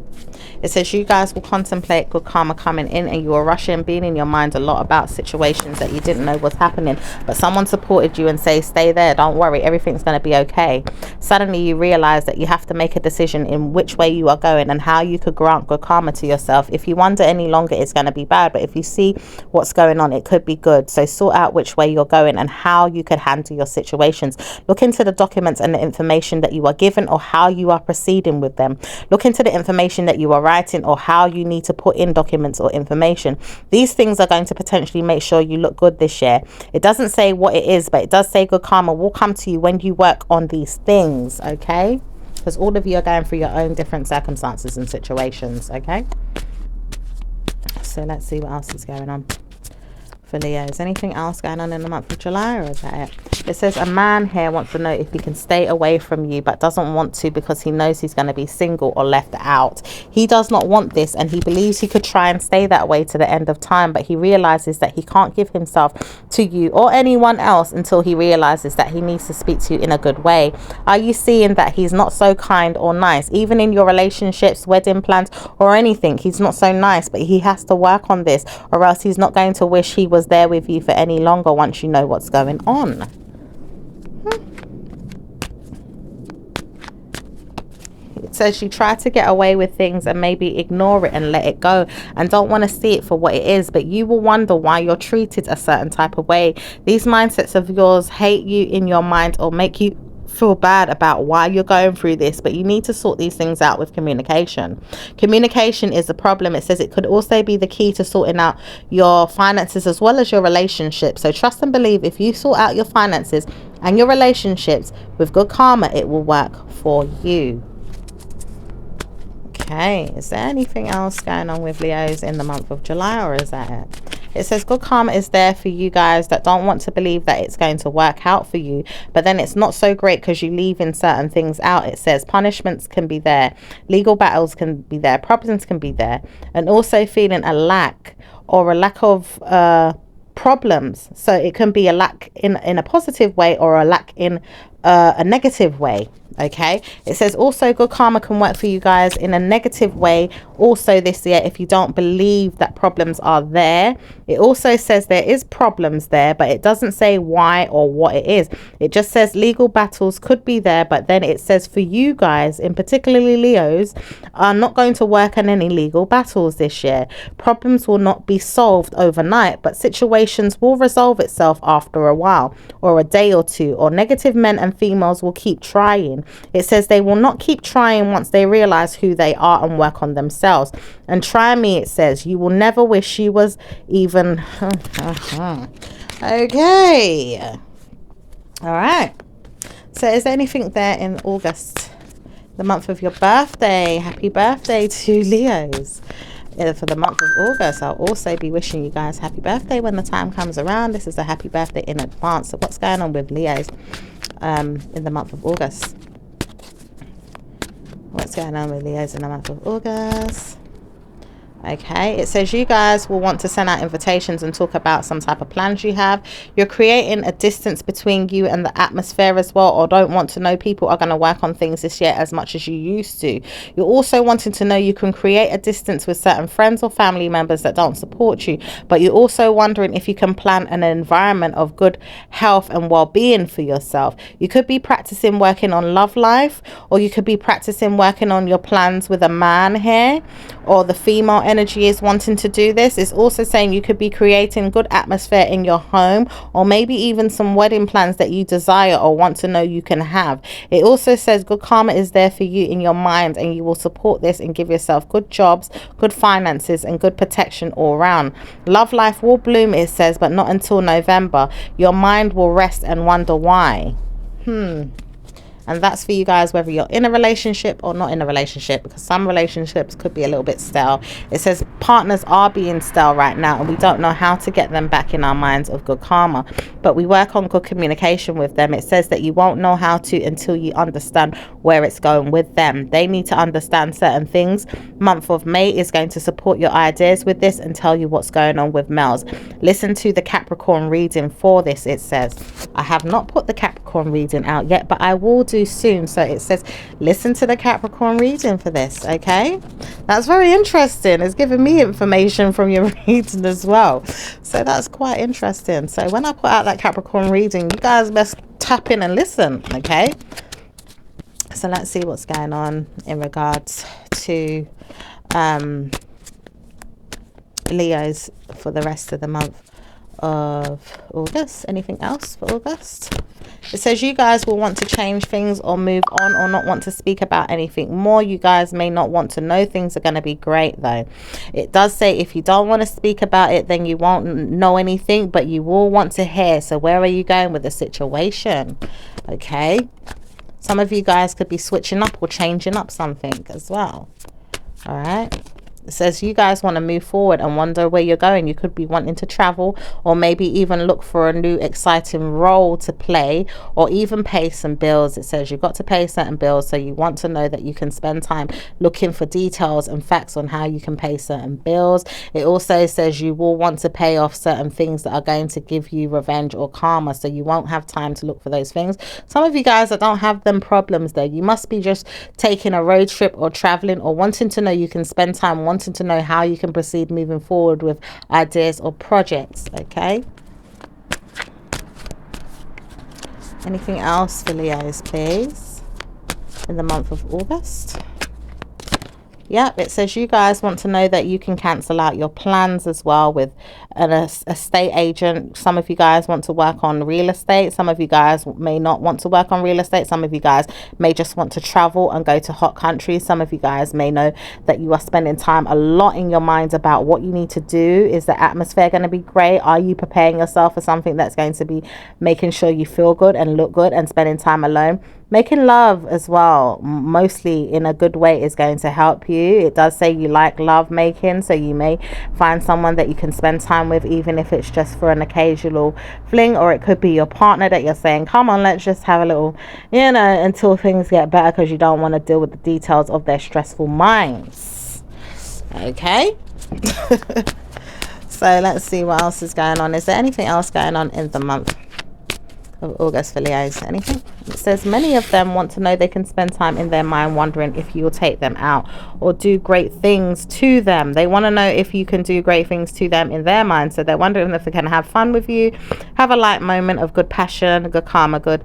It says you guys will contemplate good karma coming in, and you will rush in, being in your mind a lot about situations that you didn't know was happening, but someone supported you and say, stay there, don't worry, everything's going to be okay. Suddenly you realize that you have to make a decision in which way you are going and how you could grant good karma to yourself. If you wonder any longer, it's going to be bad, but if you see what's going on, it could be good. So sort out which way you're going and how you could handle your situations. Look into the documents and the information that you are given, or how you are proceeding with them. Look into the information that you are writing, or how you need to put in documents or information. These things are going to potentially make sure you look good this year. It doesn't say what it is, but it does say good karma will come to you when you work on these things, okay? Because all of you are going through your own different circumstances and situations, okay? So let's see what else is going on for for Leos? Anything else going on in the month of July, or is that it? It says a man here wants to know if he can stay away from you but doesn't want to because he knows he's going to be single or left out. He does not want this, and he believes he could try and stay that way to the end of time, but he realizes that he can't give himself to you or anyone else until he realizes that he needs to speak to you in a good way. Are you seeing that he's not so kind or nice? Even in your relationships, wedding plans, or anything, he's not so nice, but he has to work on this, or else he's not going to wish he was there with you for any longer once you know what's going on. It says you try to get away with things and maybe ignore it and let it go and don't want to see it for what it is, but you will wonder why you're treated a certain type of way. These mindsets of yours hate you in your mind or make you feel bad about why you're going through this, but you need to sort these things out with communication. Communication is the problem. It says it could also be the key to sorting out your finances as well as your relationships. So trust and believe, if you sort out your finances and your relationships with good karma, it will work for you. Okay, is there anything else going on with Leos in the month of July, or is that it? It says good karma is there for you guys that don't want to believe that it's going to work out for you, but then it's not so great because you leave in certain things out. It says punishments can be there, legal battles can be there, problems can be there, and also feeling a lack or a lack of problems. So it can be a lack in a positive way or a lack in a negative way. Okay, it says also good karma can work for you guys in a negative way also this year if you don't believe that problems are there. It also says there is problems there, but it doesn't say why or what it is. It just says legal battles could be there, but then it says for you guys, in particularly Leos, are not going to work on any legal battles this year. Problems will not be solved overnight, but situations will resolve itself after a while or a day or two, or negative men and females will keep trying. It says they will not keep trying once they realize who they are and work on themselves. And try me, it says, you will never wish you was even okay. All right, so is there anything there in August, the month of your birthday? Happy birthday to Leos. For the month of August, I'll also be wishing you guys happy birthday when the time comes around. This is a happy birthday in advance. So what's going on with Leos in the month of August? What's going on with Leos in the month of August? Okay, it says you guys will want to send out invitations and talk about some type of plans you have. You're creating a distance between you and the atmosphere as well, or don't want to know. People are going to work on things this year as much as you used to. You're also wanting to know you can create a distance with certain friends or family members that don't support you, but you're also wondering if you can plan an environment of good health and well-being for yourself. You could be practicing working on love life, or you could be practicing working on your plans with a man here, or the female energy is wanting to do this. It's also saying you could be creating good atmosphere in your home, or maybe even some wedding plans that you desire or want to know you can have. It also says good karma is there for you in your mind, and you will support this and give yourself good jobs, good finances, and good protection all around. Love life will bloom, it says, but not until November. Your mind will rest and wonder why. And that's for you guys, whether you're in a relationship or not in a relationship, because some relationships could be a little bit stale. It says partners are being stale right now, and we don't know how to get them back in our minds of good karma, but we work on good communication with them. It says that you won't know how to until you understand where it's going with them. They need to understand certain things. Month of May is going to support your ideas with this and tell you what's going on with males. Listen to the Capricorn reading for this. It says, I have not put the Capricorn reading out yet, but I will do soon. So it says listen to the Capricorn reading for this. Okay, that's very interesting. It's giving me information from your reading as well, so that's quite interesting. So when I put out that Capricorn reading, you guys best tap in and listen. Okay, so let's see what's going on in regards to Leos for the rest of the month of August. Anything else for August? It says you guys will want to change things or move on, or not want to speak about anything more. You guys may not want to know. Things are going to be great though. It does say if you don't want to speak about it, then you won't know anything, but you will want to hear. So where are you going with the situation? Okay, some of you guys could be switching up or changing up something as well. All right, It says you guys want to move forward and wonder where you're going. You could be wanting to travel, or maybe even look for a new exciting role to play, or even pay some bills. It says you've got to pay certain bills, so you want to know that you can spend time looking for details and facts on how you can pay certain bills. It also says you will want to pay off certain things that are going to give you revenge or karma, so you won't have time to look for those things. Some of you guys that don't have them problems there, you must be just taking a road trip or traveling, or wanting to know you can spend time wanting to know how you can proceed moving forward with ideas or projects. Okay, anything else for Leos, please, in the month of August? Yep, it says you guys want to know that you can cancel out your plans as well with an estate agent. Some of you guys want to work on real estate. Some of you guys may not want to work on real estate. Some of you guys may just want to travel and go to hot countries. Some of you guys may know that you are spending time a lot in your mind about what you need to do. Is the atmosphere going to be great? Are you preparing yourself for something that's going to be making sure you feel good and look good, and spending time alone? Making love as well, mostly in a good way, is going to help you. It does say you like love making, so you may find someone that you can spend time with, even if it's just for an occasional fling, or it could be your partner that you're saying, come on, let's just have a little, you know, until things get better, because you don't want to deal with the details of their stressful minds. Okay. So let's see what else is going on. Is there anything else going on in the month of August for Leos? Anything? It says many of them want to know they can spend time in their mind wondering if you'll take them out or do great things to them. They want to know if you can do great things to them in their mind. So they're wondering if they can have fun with you, have a light moment of good passion, good karma, good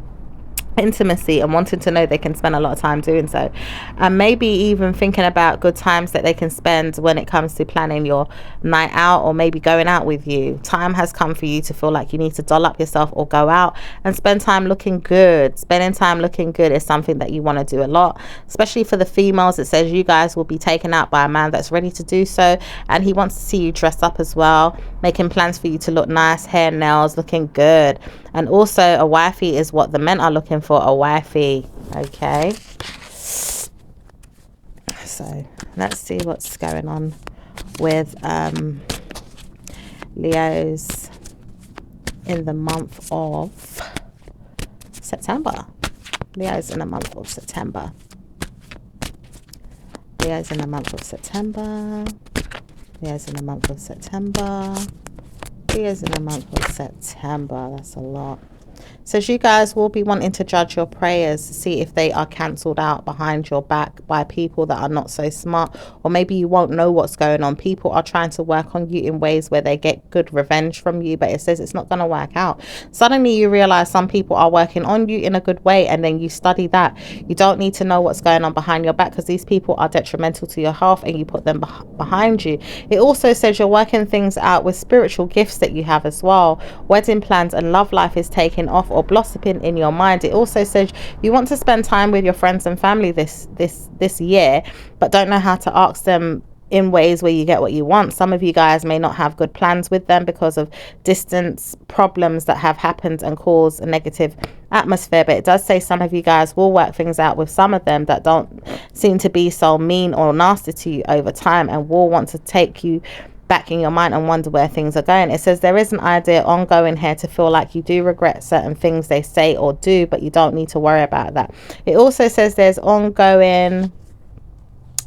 intimacy, and wanting to know they can spend a lot of time doing so, and maybe even thinking about good times that they can spend when it comes to planning your night out, or maybe going out with you. Time has come for you to feel like you need to doll up yourself or go out and spend time looking good. Spending time looking good is something that you want to do a lot, especially for the females. It says you guys will be taken out by a man that's ready to do so, and he wants to see you dressed up as well, making plans for you to look nice, hair, nails, looking good. And also a wifey is what the men are looking for, a wifey. Okay, so let's see what's going on with Leos in the month of September. Leos in the month of September. Leos in the month of September. Leos in the month of September. Leos in the month of September. That's a lot. So you guys will be wanting to judge your prayers to see if they are cancelled out behind your back by people that are not so smart, or maybe you won't know what's going on. People are trying to work on you in ways where they get good revenge from you, but it says it's not going to work out. Suddenly you realize some people are working on you in a good way, and then you study that. You don't need to know what's going on behind your back, because these people are detrimental to your health, and you put them behind you. It also says you're working things out with spiritual gifts that you have as well. Wedding plans and love life is taking off or blossoming in your mind. It also says you want to spend time with your friends and family this year, but don't know how to ask them in ways where you get what you want. Some of you guys may not have good plans with them because of distance problems that have happened and caused a negative atmosphere. But it does say some of you guys will work things out with some of them that don't seem to be so mean or nasty to you over time, and will want to take you back in your mind and wonder where things are going. It says there is an idea ongoing here to feel like you do regret certain things they say or do, but you don't need to worry about that. It also says there's ongoing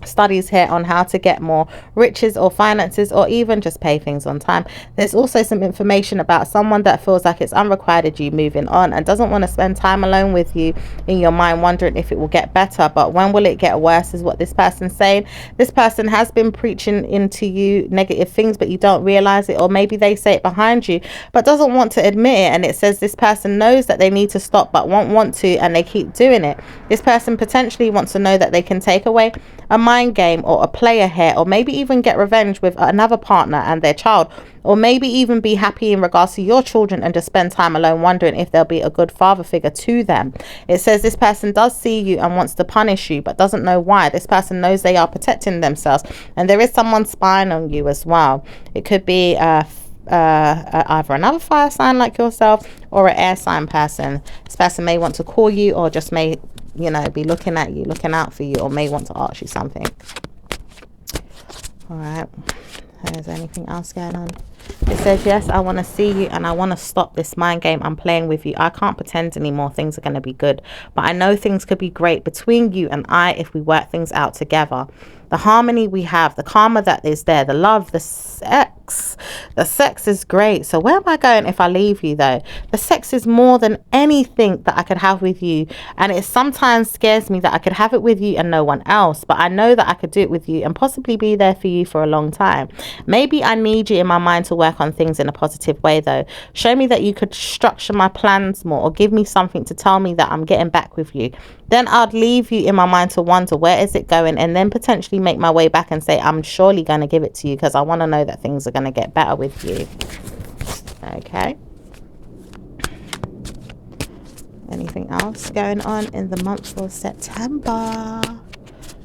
studies here on how to get more riches or finances, or even just pay things on time. There's also some information about someone that feels like it's unrequited you moving on and doesn't want to spend time alone with you in your mind wondering if it will get better, but when will it get worse is what this person's saying. This person has been preaching into you negative things, but you don't realize it, or maybe they say it behind you but doesn't want to admit it. And it says this person knows that they need to stop but won't want to, and they keep doing it. This person potentially wants to know that they can take away a mind game or a player here, or maybe even get revenge with another partner and their child, or maybe even be happy in regards to your children and just spend time alone wondering if there'll be a good father figure to them. It says this person does see you and wants to punish you but doesn't know why. This person knows they are protecting themselves, and there is someone spying on you as well. It could be either another fire sign like yourself or an air sign person. This person may want to call you, or just may, you know, be looking at you, looking out for you, or may want to ask you something. All right. Is there anything else going on? It says, yes, I want to see you and I want to stop this mind game I'm playing with you. I can't pretend anymore things are going to be good. But I know things could be great between you and I if we work things out together. The harmony we have, the karma that is there, the love, the sex. The sex is great. So where am I going if I leave you though? The sex is more than anything that I could have with you. And it sometimes scares me that I could have it with you and no one else. But I know that I could do it with you and possibly be there for you for a long time. Maybe I need you in my mind to work on things in a positive way though. Show me that you could structure my plans more, or give me something to tell me that I'm getting back with you. Then I'd leave you in my mind to wonder where is it going, and then potentially make my way back and say I'm surely going to give it to you because I want to know that things are going to get better with you. Okay. Anything else going on in the month of September?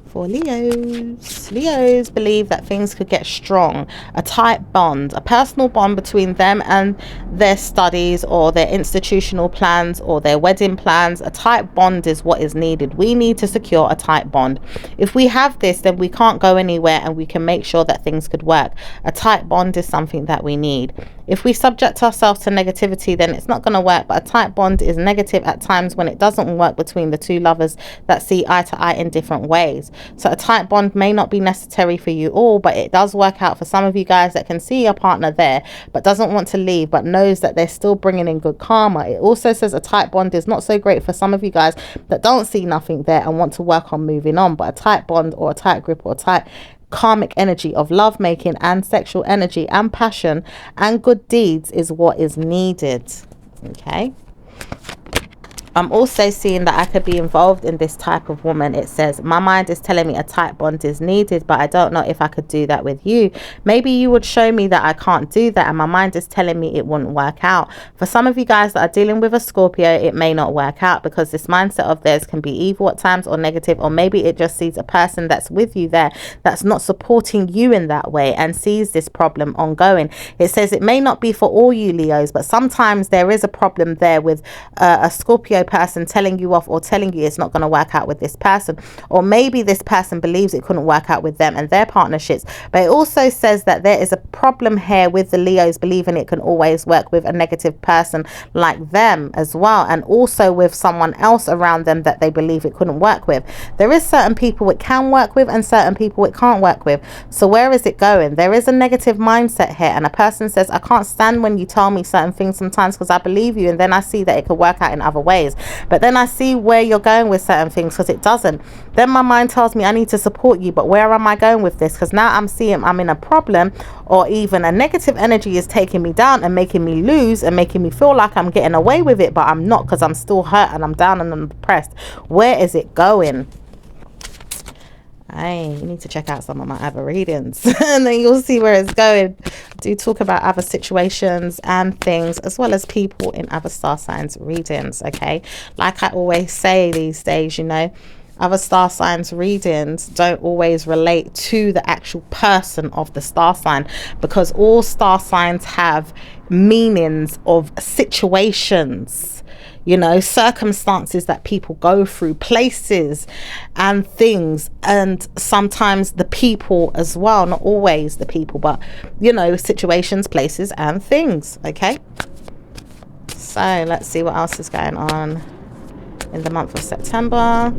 For Leos. Leos believe that things could get strong. A tight bond, a personal bond between them and their studies or their institutional plans or their wedding plans. A tight bond is what is needed. We need to secure a tight bond. If we have this, then we can't go anywhere and we can make sure that things could work. A tight bond is something that we need. If we subject ourselves to negativity, then it's not going to work. But a tight bond is negative at times when it doesn't work between the two lovers that see eye to eye in different ways. So a tight bond may not be necessary for you all, but it does work out for some of you guys that can see your partner there but doesn't want to leave, but knows that they're still bringing in good karma. It also says a tight bond is not so great for some of you guys that don't see nothing there and want to work on moving on. But a tight bond or a tight grip or a tight karmic energy of love making and sexual energy and passion and good deeds is what is needed. Okay. I'm also seeing that I could be involved in this type of woman. It says, my mind is telling me a tight bond is needed, but I don't know if I could do that with you. Maybe you would show me that I can't do that, and my mind is telling me it wouldn't work out. For some of you guys that are dealing with a Scorpio, it may not work out because this mindset of theirs can be evil at times or negative, or maybe it just sees a person that's with you there that's not supporting you in that way and sees this problem ongoing. It says it may not be for all you Leos, but sometimes there is a problem there with a Scorpio person telling you off or telling you it's not going to work out with this person, or maybe this person believes it couldn't work out with them and their partnerships. But it also says that there is a problem here with the Leos believing it can always work with a negative person like them as well, and also with someone else around them that they believe it couldn't work with. There is certain people it can work with and certain people it can't work with. So where is it going? There is a negative mindset here, and a person says, I can't stand when you tell me certain things sometimes because I believe you and then I see that it could work out in other ways. But then I see where you're going with certain things because it doesn't. Then my mind tells me I need to support you, but where am I going with this? Because now I'm seeing I'm in a problem, or even a negative energy is taking me down and making me lose and making me feel like I'm getting away with it, but I'm not, because I'm still hurt and I'm down and I'm depressed. Where is it going? Hey, you need to check out some of my other readings and then you'll see where it's going. I do talk about other situations and things as well as people in other star signs readings. Okay, like I always say these days, you know, other star signs readings don't always relate to the actual person of the star sign, because all star signs have meanings of situations, you know, circumstances that people go through, places and things, and sometimes the people as well. Not always the people, but, you know, situations, places and things. Okay, so let's see what else is going on in the month of September.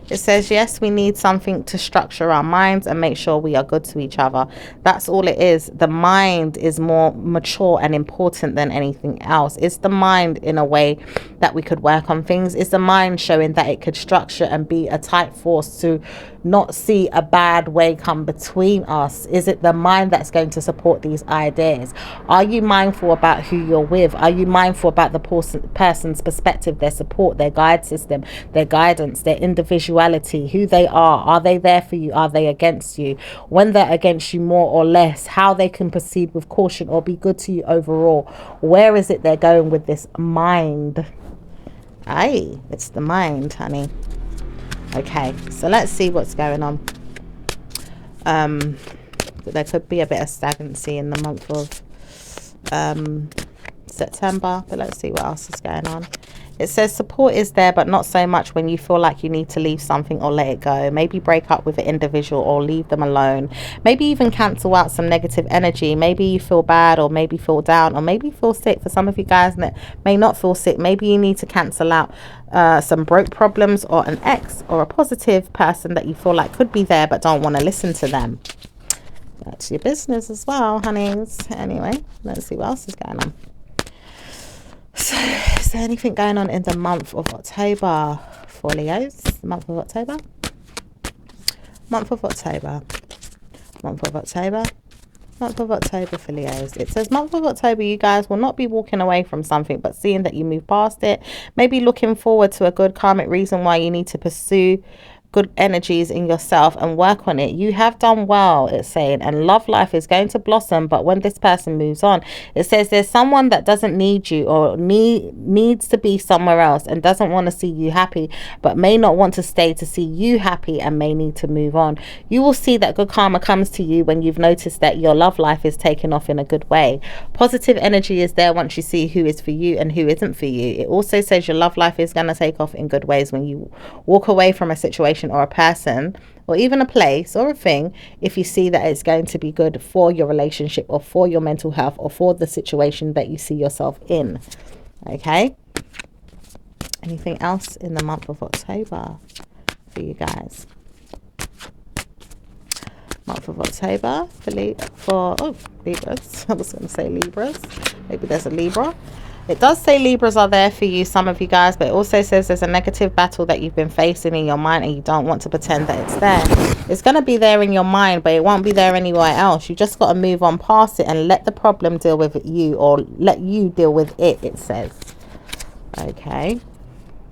It says, yes, we need something to structure our minds and make sure we are good to each other. That's all it is. The mind is more mature and important than anything else. It's the mind in a way that we could work on things. It's the mind showing that it could structure and be a tight force to not see a bad way come between us. Is it the mind that's going to support these ideas? Are you mindful about who you're with? Are you mindful about the person's perspective, their support, their guide system, their guidance, their individuality, who they are? Are they there for you? Are they against you? When they're against you more or less, how they can proceed with caution or be good to you overall? Where is it they're going with this mind? Aye, it's the mind, honey. Okay, so let's see what's going on. There could be a bit of stagnancy in the month of September, but let's see what else is going on. It says support is there, but not so much when you feel like you need to leave something or let it go. Maybe break up with an individual or leave them alone. Maybe even cancel out some negative energy. Maybe you feel bad, or maybe feel down, or maybe feel sick. For some of you guys that may not feel sick, maybe you need to cancel out some broke problems, or an ex, or a positive person that you feel like could be there but don't want to listen to them. That's your business as well, honeys. Anyway, let's see what else is going on. So, is there anything going on in the month of October for Leos? The month of October? Month of October. Month of October. Month of October for Leos. It says month of October, you guys will not be walking away from something, but seeing that you move past it. Maybe looking forward to a good karmic reason why you need to pursue good energies in yourself and work on it. You have done well, it's saying, and love life is going to blossom. But when this person moves on, it says there's someone that doesn't need you, or needs to be somewhere else, and doesn't want to see you happy, but may not want to stay to see you happy, and may need to move on. You will see that good karma comes to you when you've noticed that your love life is taking off in a good way. Positive energy is there once you see who is for you and who isn't for you. It also says your love life is going to take off in good ways when you walk away from a situation or a person, or even a place or a thing, if you see that it's going to be good for your relationship, or for your mental health, or for the situation that you see yourself in. Okay, anything else in the month of October for you guys? Month of October for Libras. I was going to say Libras. Maybe there's a Libra. It does say Libras are there for you, some of you guys, but it also says there's a negative battle that you've been facing in your mind, and you don't want to pretend that it's there. It's going to be there in your mind, but it won't be there anywhere else. You just got to move on past it and let the problem deal with you, or let you deal with it, it says. Okay.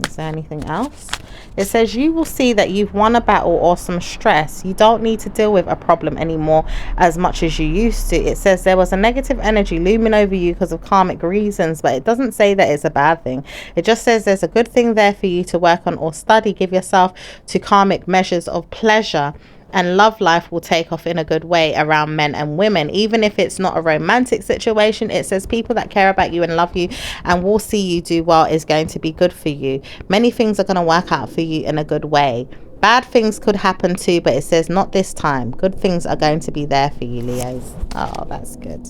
Is there anything else? It says you will see that you've won a battle or some stress. You don't need to deal with a problem anymore as much as you used to. It says there was a negative energy looming over you because of karmic reasons, but it doesn't say that it's a bad thing. It just says there's a good thing there for you to work on or study. Give yourself to karmic measures of pleasure, and love life will take off in a good way around men and women. Even if it's not a romantic situation, it says people that care about you and love you and will see you do well is going to be good for you. Many things are going to work out for you in a good way. Bad things could happen too, but it says not this time. Good things are going to be there for you, Leos. Oh, that's good.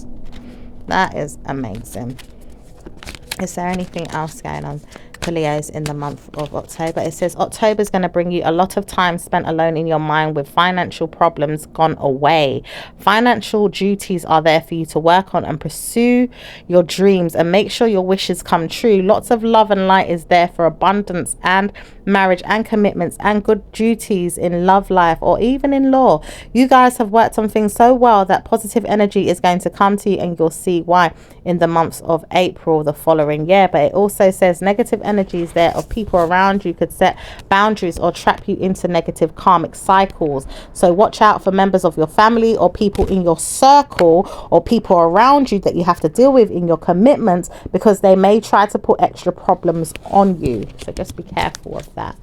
That is amazing. Is there anything else going on for Leos in the month of October? It says October is going to bring you a lot of time spent alone in your mind, with financial problems gone away. Financial duties are there for you to work on and pursue your dreams and make sure your wishes come true. Lots of love and light is there for abundance and marriage and commitments and good duties in love life, or even in law. You guys have worked on things so well that positive energy is going to come to you, and you'll see why in the months of April the following year. But it also says negative energies there of people around you could set boundaries or trap you into negative karmic cycles. So watch out for members of your family, or people in your circle, or people around you that you have to deal with in your commitments, because they may try to put extra problems on you. So just be careful of that.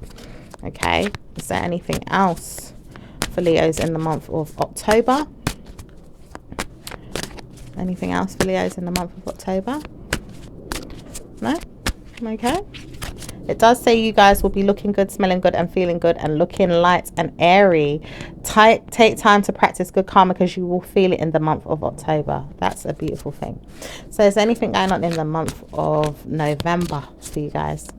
Okay, is there anything else for Leos in the month of October? Anything else for Leos in the month of October? No? Okay. It does say you guys will be looking good, smelling good, and feeling good, and looking light and airy. Take time to practice good karma, because you will feel it in the month of October. That's a beautiful thing. So is there anything going on in the month of November for you guys?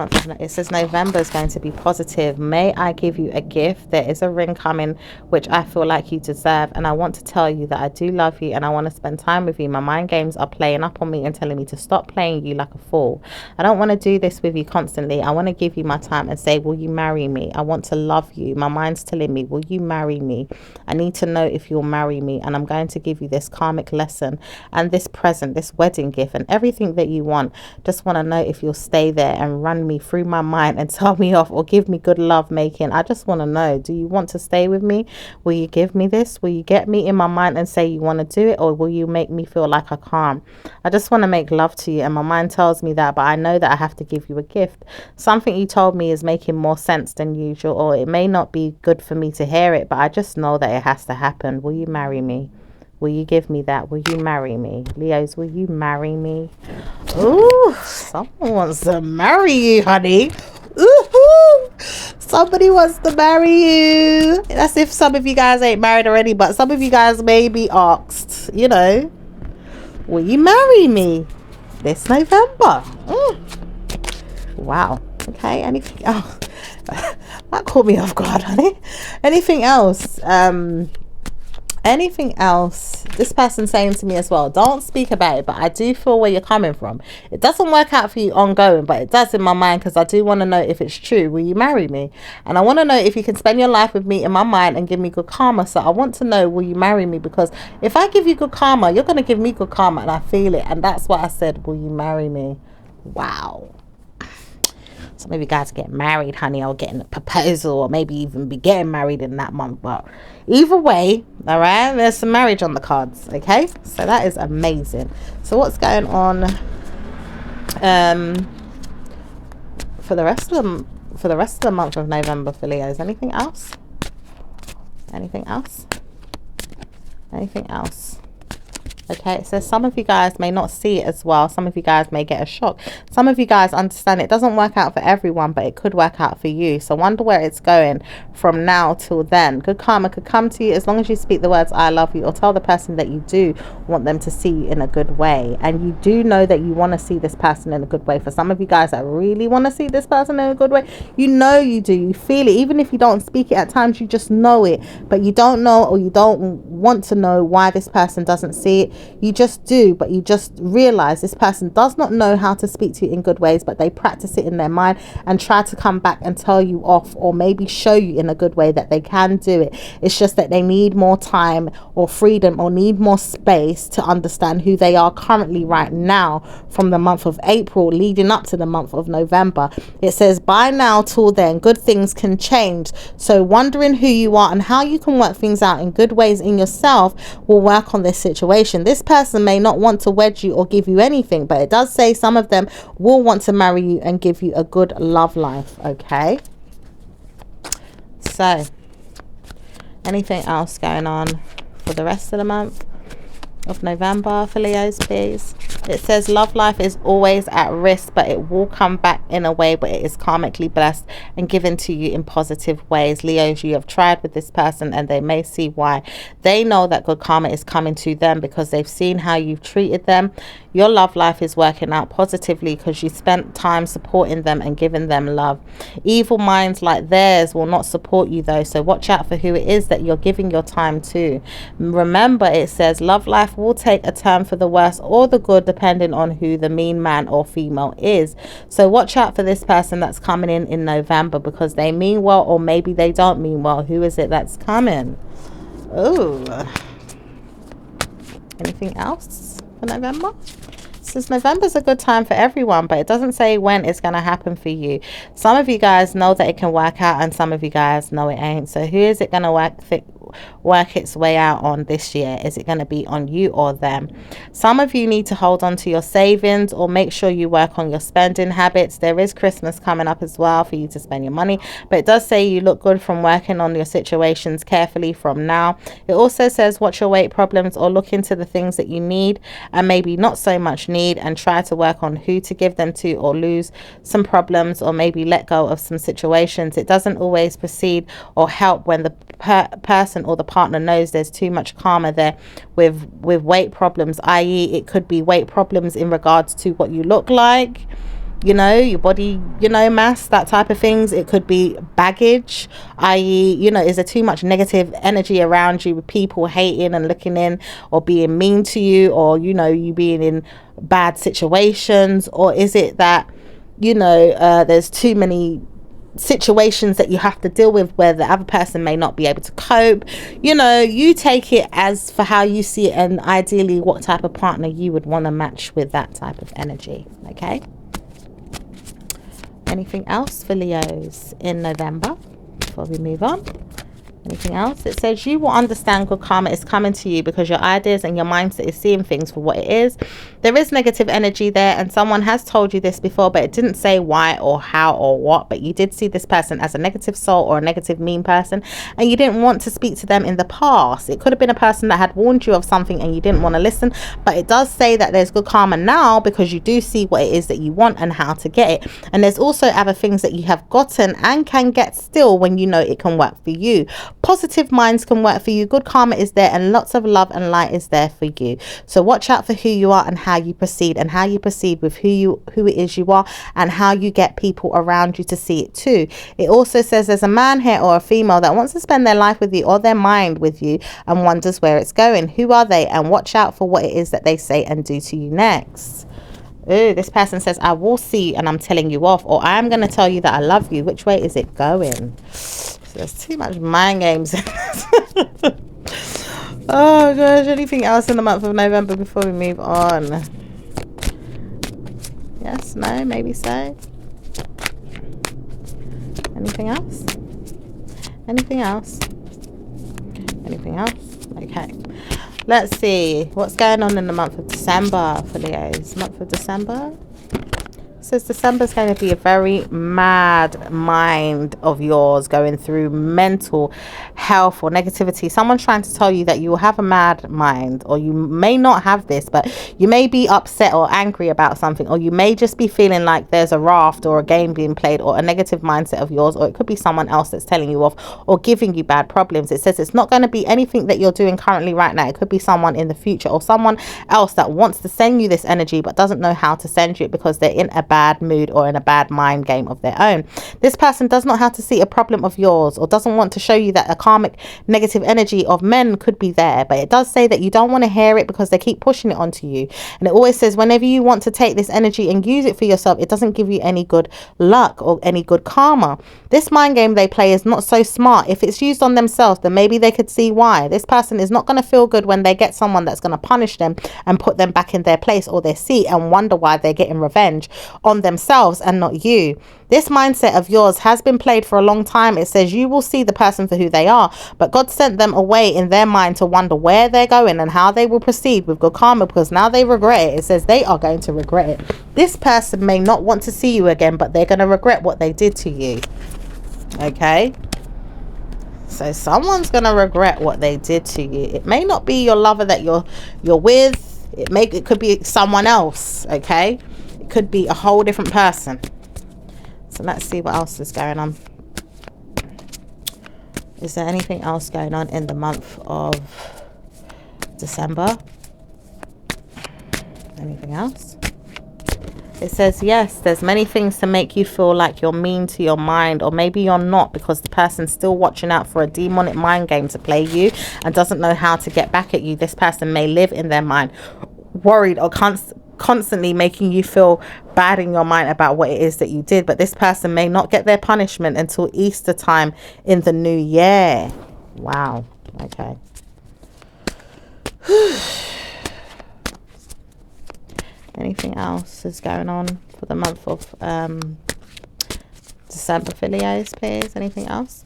It says November is going to be positive. May I give you a gift? There is a ring coming which I feel like you deserve, and I want to tell you that I do love you and I want to spend time with you. My mind games are playing up on me and telling me to stop playing you like a fool. I don't want to do this with you constantly. I want to give you my time and say, will you marry me? I want to love you. My mind's telling me, will you marry me? I need to know if you'll marry me, and I'm going to give you this karmic lesson and this present, this wedding gift, and everything that you want. Just want to know if you'll stay there and run me through my mind and tell me off, or give me good love making. I just want to know, do you want to stay with me? Will you give me this? Will you get me in my mind and say you want to do it, or will you make me feel like I can't? I just want to make love to you, and my mind tells me that, but I know that I have to give you a gift. Something you told me is making more sense than usual, or it may not be good for me to hear it, but I just know that it has to happen. Will you marry me? Will you give me that? Will you marry me? Leos, will you marry me? Ooh, someone wants to marry you, honey. Ooh, somebody wants to marry you. That's if some of you guys ain't married already, but some of you guys may be asked, you know, will you marry me this November? Wow. Okay, anything else? That caught me off guard, honey. Anything else? Anything else? This person's saying to me as well, don't speak about it, but I do feel where you're coming from. It doesn't work out for you ongoing, but it does in my mind, because I do want to know if it's true. Will you marry me? And I want to know if you can spend your life with me in my mind and give me good karma. So I want to know, will you marry me? Because if I give you good karma, you're going to give me good karma, and I feel it. And that's what I said, will you marry me? Wow. Some of you guys get married, honey, or getting a proposal, or maybe even be getting married in that month. But either way, all right, there's some marriage on the cards. Okay, so that is amazing. So what's going on for the rest of the month of November for Leos? Anything else? Anything else? Anything else? Okay, so some of you guys may not see it as well. Some of you guys may get a shock. Some of you guys understand it doesn't work out for everyone, but it could work out for you. So wonder where it's going from now till then. Good karma could come to you as long as you speak the words I love you, or tell the person that you do want them to see you in a good way. And you do know that you want to see this person in a good way. For some of you guys that really want to see this person in a good way, you know you do. You feel it. Even if you don't speak it at times, you just know it. But you don't know, or you don't want to know why this person doesn't see it. You just do, but you just realize this person does not know how to speak to you in good ways, but they practice it in their mind and try to come back and tell you off, or maybe show you in a good way that they can do it. It's just that they need more time or freedom, or need more space to understand who they are currently right now, from the month of April leading up to the month of November. It says by now till then good things can change. So wondering who you are and how you can work things out in good ways in yourself will work on this situation. This person may not want to wed you or give you anything, but it does say some of them will want to marry you and give you a good love life. Okay, so anything else going on for the rest of the month of November for Leos, please? It says love life is always at risk, but it will come back in a way where it is karmically blessed and given to you in positive ways. Leos, you have tried with this person, and they may see why. They know that good karma is coming to them because they've seen how you've treated them. Your love life is working out positively because you spent time supporting them and giving them love. Evil minds like theirs will not support you though, so watch out for who it is that you're giving your time to. Remember, it says love life will take a turn for the worse or the good, depending on who the mean man or female is. So watch out for this person that's coming in November, because they mean well, or maybe they don't mean well. Who is it that's coming? Oh, anything else for November? Since November's a good time for everyone, but it doesn't say when it's going to happen for you. Some of you guys know that it can work out, and some of you guys know it ain't. So who is it going to work its way out on this year? Is it going to be on you or them? Some of you need to hold on to your savings, or make sure you work on your spending habits. There is Christmas coming up as well for you to spend your money, but it does say you look good from working on your situations carefully from now. It also says watch your weight problems, or look into the things that you need and maybe not so much need, and try to work on who to give them to, or lose some problems, or maybe let go of some situations. It doesn't always proceed or help when the person or the partner knows there's too much karma there with weight problems, i.e. it could be weight problems in regards to what you look like, you know, your body, you know, mass, that type of things. It could be baggage, i.e., you know, is there too much negative energy around you, with people hating and looking in, or being mean to you, or, you know, you being in bad situations? Or is it that, you know, there's too many situations that you have to deal with where the other person may not be able to cope? You know, you take it as for how you see it, and ideally what type of partner you would want to match with that type of energy. Okay, anything else for Leos in November before we move on? Anything else? It says you will understand good karma is coming to you because your ideas and your mindset is seeing things for what it is. There is negative energy there, and someone has told you this before, but it didn't say why or how or what. But you did see this person as a negative soul or a negative mean person, and you didn't want to speak to them in the past. It could have been a person that had warned you of something and you didn't want to listen. But it does say that there's good karma now because you do see what it is that you want and how to get it. And there's also other things that you have gotten and can get still when you know it can work for you. Positive minds can work for you. Good karma is there, and lots of love and light is there for you. So watch out for who you are and how you proceed, and how you proceed with who it is you are, and how you get people around you to see it too. It also says there's a man here or a female that wants to spend their life with you or their mind with you and wonders where it's going. Who are they? And watch out for what it is that they say and do to you next. Ooh, this person says, I will see and I'm telling you off, or I'm going to tell you that I love you. Which way is it going? So there's too much mind games in this. Oh gosh, anything else in the month of November before we move on? Yes, no, maybe so. Anything else? Anything else? Anything else? Okay. Let's see what's going on in the month of December for Leos. Month of December. Says December's going to be a very mad mind of yours going through mental health or negativity. Someone's trying to tell you that you will have a mad mind, or you may not have this, but you may be upset or angry about something, or you may just be feeling like there's a raft or a game being played or a negative mindset of yours, or it could be someone else that's telling you off or giving you bad problems. It says it's not going to be anything that you're doing currently right now. It could be someone in the future or someone else that wants to send you this energy but doesn't know how to send you it because they're in a bad mood or in a bad mind game of their own. This person does not have to see a problem of yours, or doesn't want to show you that a karmic negative energy of men could be there, but it does say that you don't want to hear it because they keep pushing it onto you. And it always says whenever you want to take this energy and use it for yourself, it doesn't give you any good luck or any good karma. This mind game they play is not so smart. If it's used on themselves, then maybe they could see why. This person is not going to feel good when they get someone that's going to punish them and put them back in their place or their seat, and wonder why they're getting revenge on themselves and not you. This mindset of yours has been played for a long time. It says you will see the person for who they are, but God sent them away in their mind to wonder where they're going and how they will proceed with good karma, because now they regret it. It says they are going to regret it. This person may not want to see you again, but they're going to regret what they did to you. Okay, so someone's going to regret what they did to you. It may not be your lover that you're with. It could be someone else. Okay, it could be a whole different person. So let's see what else is going on. Is there anything else going on in the month of December? Anything else? It says, yes, there's many things to make you feel like you're mean to your mind, or maybe you're not, because the person's still watching out for a demonic mind game to play you and doesn't know how to get back at you. This person may live in their mind, worried or constantly making you feel bad in your mind about what it is that you did. But this person may not get their punishment until Easter time in the new year. Wow. Okay. Anything else is going on for the month of December for Leos, please? Anything else?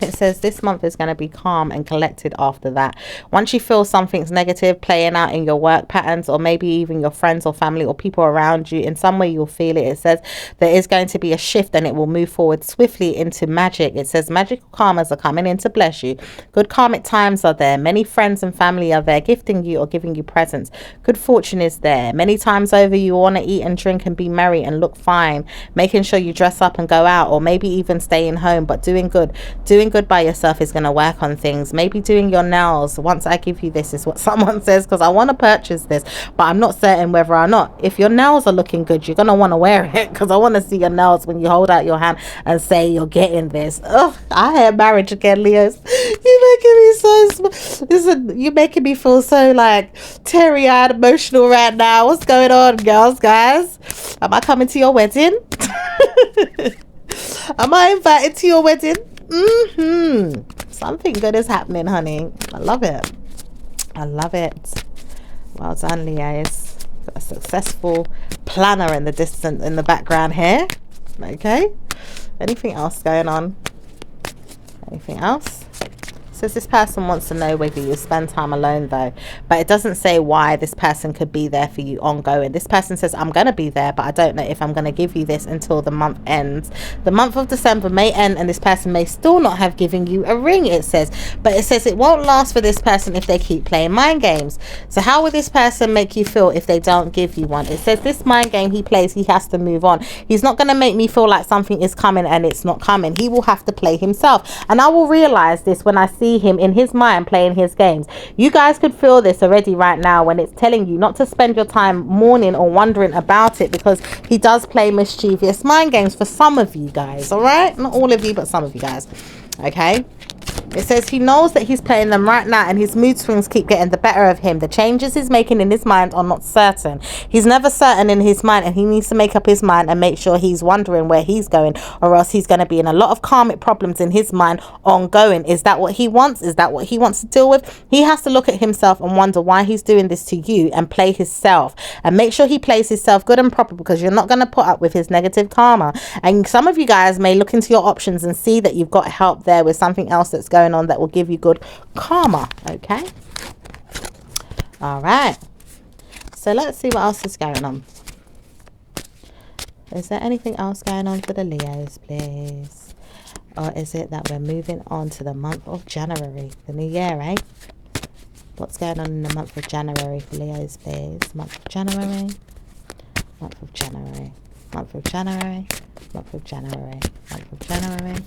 It says this month is going to be calm and collected after that. Once you feel something's negative playing out in your work patterns, or maybe even your friends or family or people around you, in some way you'll feel it. It says there is going to be a shift and it will move forward swiftly into magic. It says magical karmas are coming in to bless you. Good karmic times are there. Many friends and family are there gifting you or giving you presents. Good fortune is there. Many times over you want to eat and drink and be merry and look fine. Making sure you dress up and go out, or maybe even staying home, but doing good by yourself is going to work on things. Maybe doing your nails. Once I give you this is what someone says, because I want to purchase this, but I'm not certain whether or not. If your nails are looking good, you're going to want to wear it, because I want to see your nails when you hold out your hand and say you're getting this. Ugh, I had marriage again, Leos. You're making me so listen, you're making me feel so like teary-eyed, emotional right now. What's going on, girls, guys? Am I coming to your wedding? Am I invited to your wedding? Something good is happening, honey. I love it. I love it. Well done, Leos. Got a successful planner in the background here. Okay. Anything else going on? Anything else? Says this person wants to know whether you spend time alone though, but it doesn't say why this person could be there for you ongoing. This person says, I'm going to be there, but I don't know if I'm going to give you this until the month ends. The month of December may end and this person may still not have given you a ring, it says, but it says it won't last for this person if they keep playing mind games. So how will this person make you feel if they don't give you one? It says this mind game he plays, he has to move on. He's not going to make me feel like something is coming and it's not coming. He will have to play himself, and I will realize this when I see him in his mind playing his games. You guys could feel this already right now when it's telling you not to spend your time mourning or wondering about it, because he does play mischievous mind games for some of you guys. All right, not all of you, but some of you guys. Okay, it says he knows that he's playing them right now and his mood swings keep getting the better of him. The changes he's making in his mind are not certain. He's never certain in his mind, and he needs to make up his mind and make sure he's wondering where he's going, or else he's going to be in a lot of karmic problems in his mind ongoing. Is that what he wants? Is that what he wants to deal with? He has to look at himself and wonder why he's doing this to you and play himself, and make sure he plays himself good and proper, because you're not going to put up with his negative karma. And some of you guys may look into your options and see that you've got help there with something else that's going on that will give you good karma. Okay, all right, so let's see what else is going on. Is there anything else going on for the Leos, please? Or is it that we're moving on to the month of January, the new year, eh? What's going on in the month of January for Leos, please? Month of January, month of January, month of January, month of January, month of January.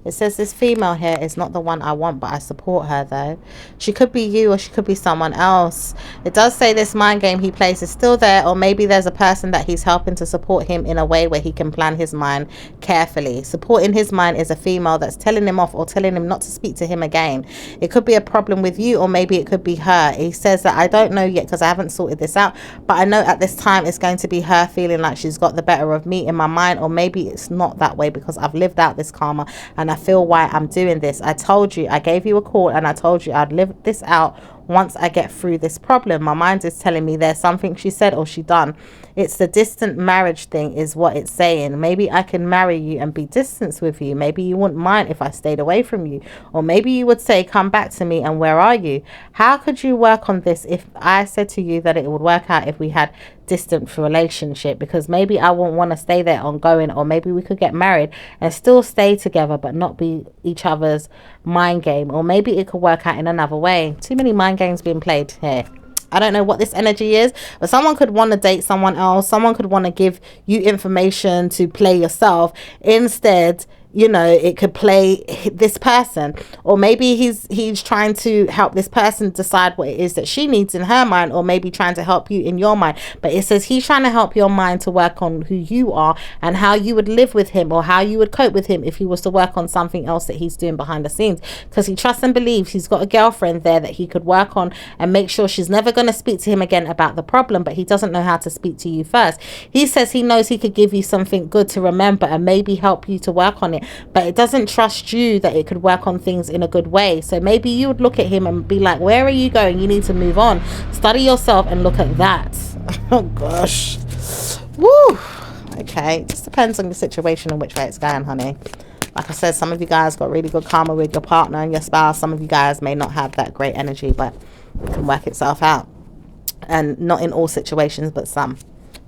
It says this female here is not the one I want, but I support her though. She could be you, or she could be someone else. It does say this mind game he plays is still there, or maybe there's a person that he's helping to support him in a way where he can plan his mind carefully. Supporting his mind is a female that's telling him off or telling him not to speak to him again. It could be a problem with you, or maybe it could be her. He says that I don't know yet because I haven't sorted this out, but I know at this time it's going to be her feeling like she's got the better of me in my mind, or maybe it's not that way because I've lived out this karma and I feel why I'm doing this. I told you, I gave you a call and I told you I'd live this out once I get through this problem. My mind is telling me there's something she said or she done. It's the distant marriage thing is what it's saying. Maybe I can marry you and be distant with you. Maybe you wouldn't mind if I stayed away from you. Or maybe you would say, come back to me, and where are you? How could you work on this if I said to you that it would work out if we had distant relationship? Because maybe I won't want to stay there ongoing, or maybe we could get married and still stay together but not be each other's mind game, or maybe it could work out in another way. Too many mind games being played here. I don't know what this energy is, but someone could want to date someone else. Someone could want to give you information to play yourself. Instead, you know, it could play this person, or maybe he's trying to help this person decide what it is that she needs in her mind, or maybe trying to help you in your mind. But it says he's trying to help your mind to work on who you are and how you would live with him, or how you would cope with him if he was to work on something else that he's doing behind the scenes, because he trusts and believes he's got a girlfriend there that he could work on and make sure she's never going to speak to him again about the problem, but he doesn't know how to speak to you first. He says he knows he could give you something good to remember and maybe help you to work on it, but it doesn't trust you that it could work on things in a good way. So maybe you would look at him and be like, where are you going? You need to move on. Study yourself and look at that. Oh gosh. Woo. Okay, it just depends on the situation and which way it's going, honey. Like I said, some of you guys got really good karma with your partner and your spouse. Some of you guys may not have that great energy, but it can work itself out. And not in all situations, but some.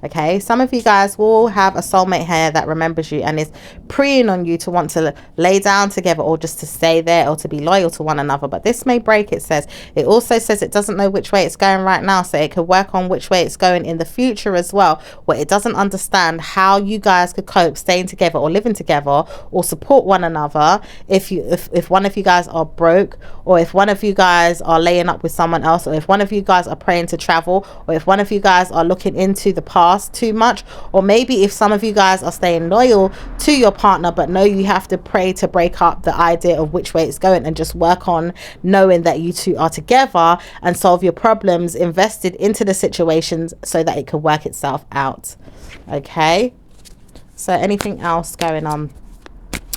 Okay, some of you guys will have a soulmate here that remembers you and is preying on you to want to lay down together, or just to stay there, or to be loyal to one another. But this may break, it says. It also says it doesn't know which way it's going right now, so it could work on which way it's going in the future as well, where it doesn't understand how you guys could cope staying together or living together or support one another if one of you guys are broke, or if one of you guys are laying up with someone else, or if one of you guys are praying to travel, or if one of you guys are looking into the past too much, or maybe if some of you guys are staying loyal to your partner but know you have to pray to break up the idea of which way it's going, and just work on knowing that you two are together and solve your problems invested into the situations so that it can work itself out. Okay, so anything else going on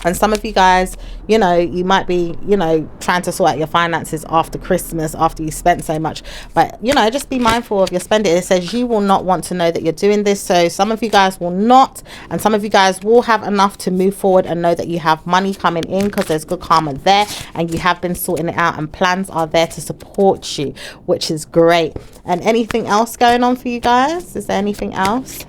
And some of you guys, you know, you might be, you know, trying to sort out your finances after Christmas, after you spent so much. But, you know, just be mindful of your spending. It says you will not want to know that you're doing this. So some of you guys will not, and some of you guys will have enough to move forward and know that you have money coming in, because there's good karma there and you have been sorting it out, and plans are there to support you, which is great. And anything else going on for you guys? Is there anything else?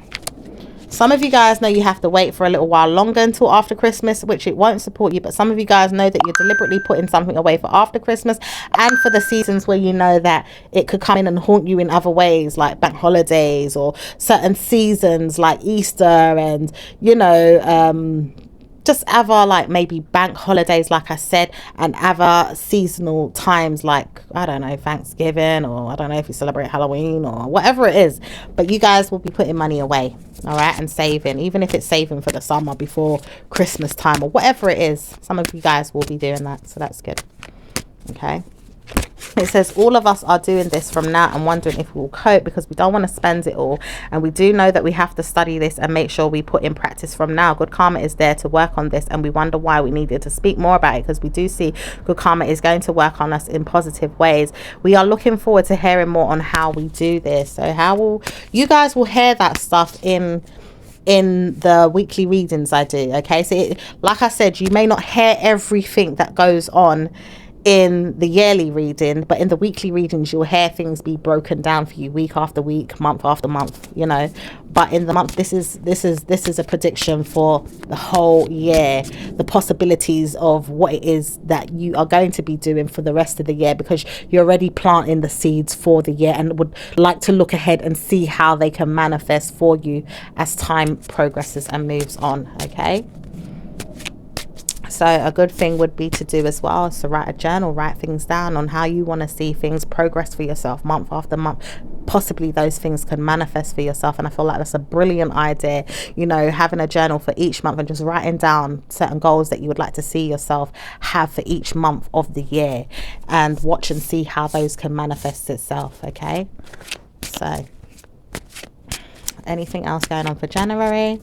Some of you guys know you have to wait for a little while longer until after Christmas, which it won't support you. But some of you guys know that you're deliberately putting something away for after Christmas and for the seasons where you know that it could come in and haunt you in other ways, like bank holidays or certain seasons like Easter and, you know, just other like maybe bank holidays, like I said, and other seasonal times like, I don't know, Thanksgiving, or I don't know if you celebrate Halloween or whatever it is. But you guys will be putting money away, all right, and saving, even if it's saving for the summer before Christmas time or whatever it is. Some of you guys will be doing that, so that's good. Okay. It says all of us are doing this from now and wondering if we'll cope, because we don't want to spend it all, and we do know that we have to study this and make sure we put in practice from now. Good karma is there to work on this, and we wonder why we needed to speak more about it, because we do see good karma is going to work on us in positive ways. We are looking forward to hearing more on how we do this. So how will you guys will hear that stuff in the weekly readings I do. Okay, so like I said, you may not hear everything that goes on in the yearly reading, but in the weekly readings you'll hear things be broken down for you week after week, month after month, you know. But in the month, this is a prediction for the whole year, the possibilities of what it is that you are going to be doing for the rest of the year, because you're already planting the seeds for the year and would like to look ahead and see how they can manifest for you as time progresses and moves on. Okay, so a good thing would be to do as well is to write a journal, write things down on how you want to see things progress for yourself month after month. Possibly those things can manifest for yourself, and I feel like that's a brilliant idea, you know, having a journal for each month and just writing down certain goals that you would like to see yourself have for each month of the year, and watch and see how those can manifest itself. Okay, so anything else going on for January?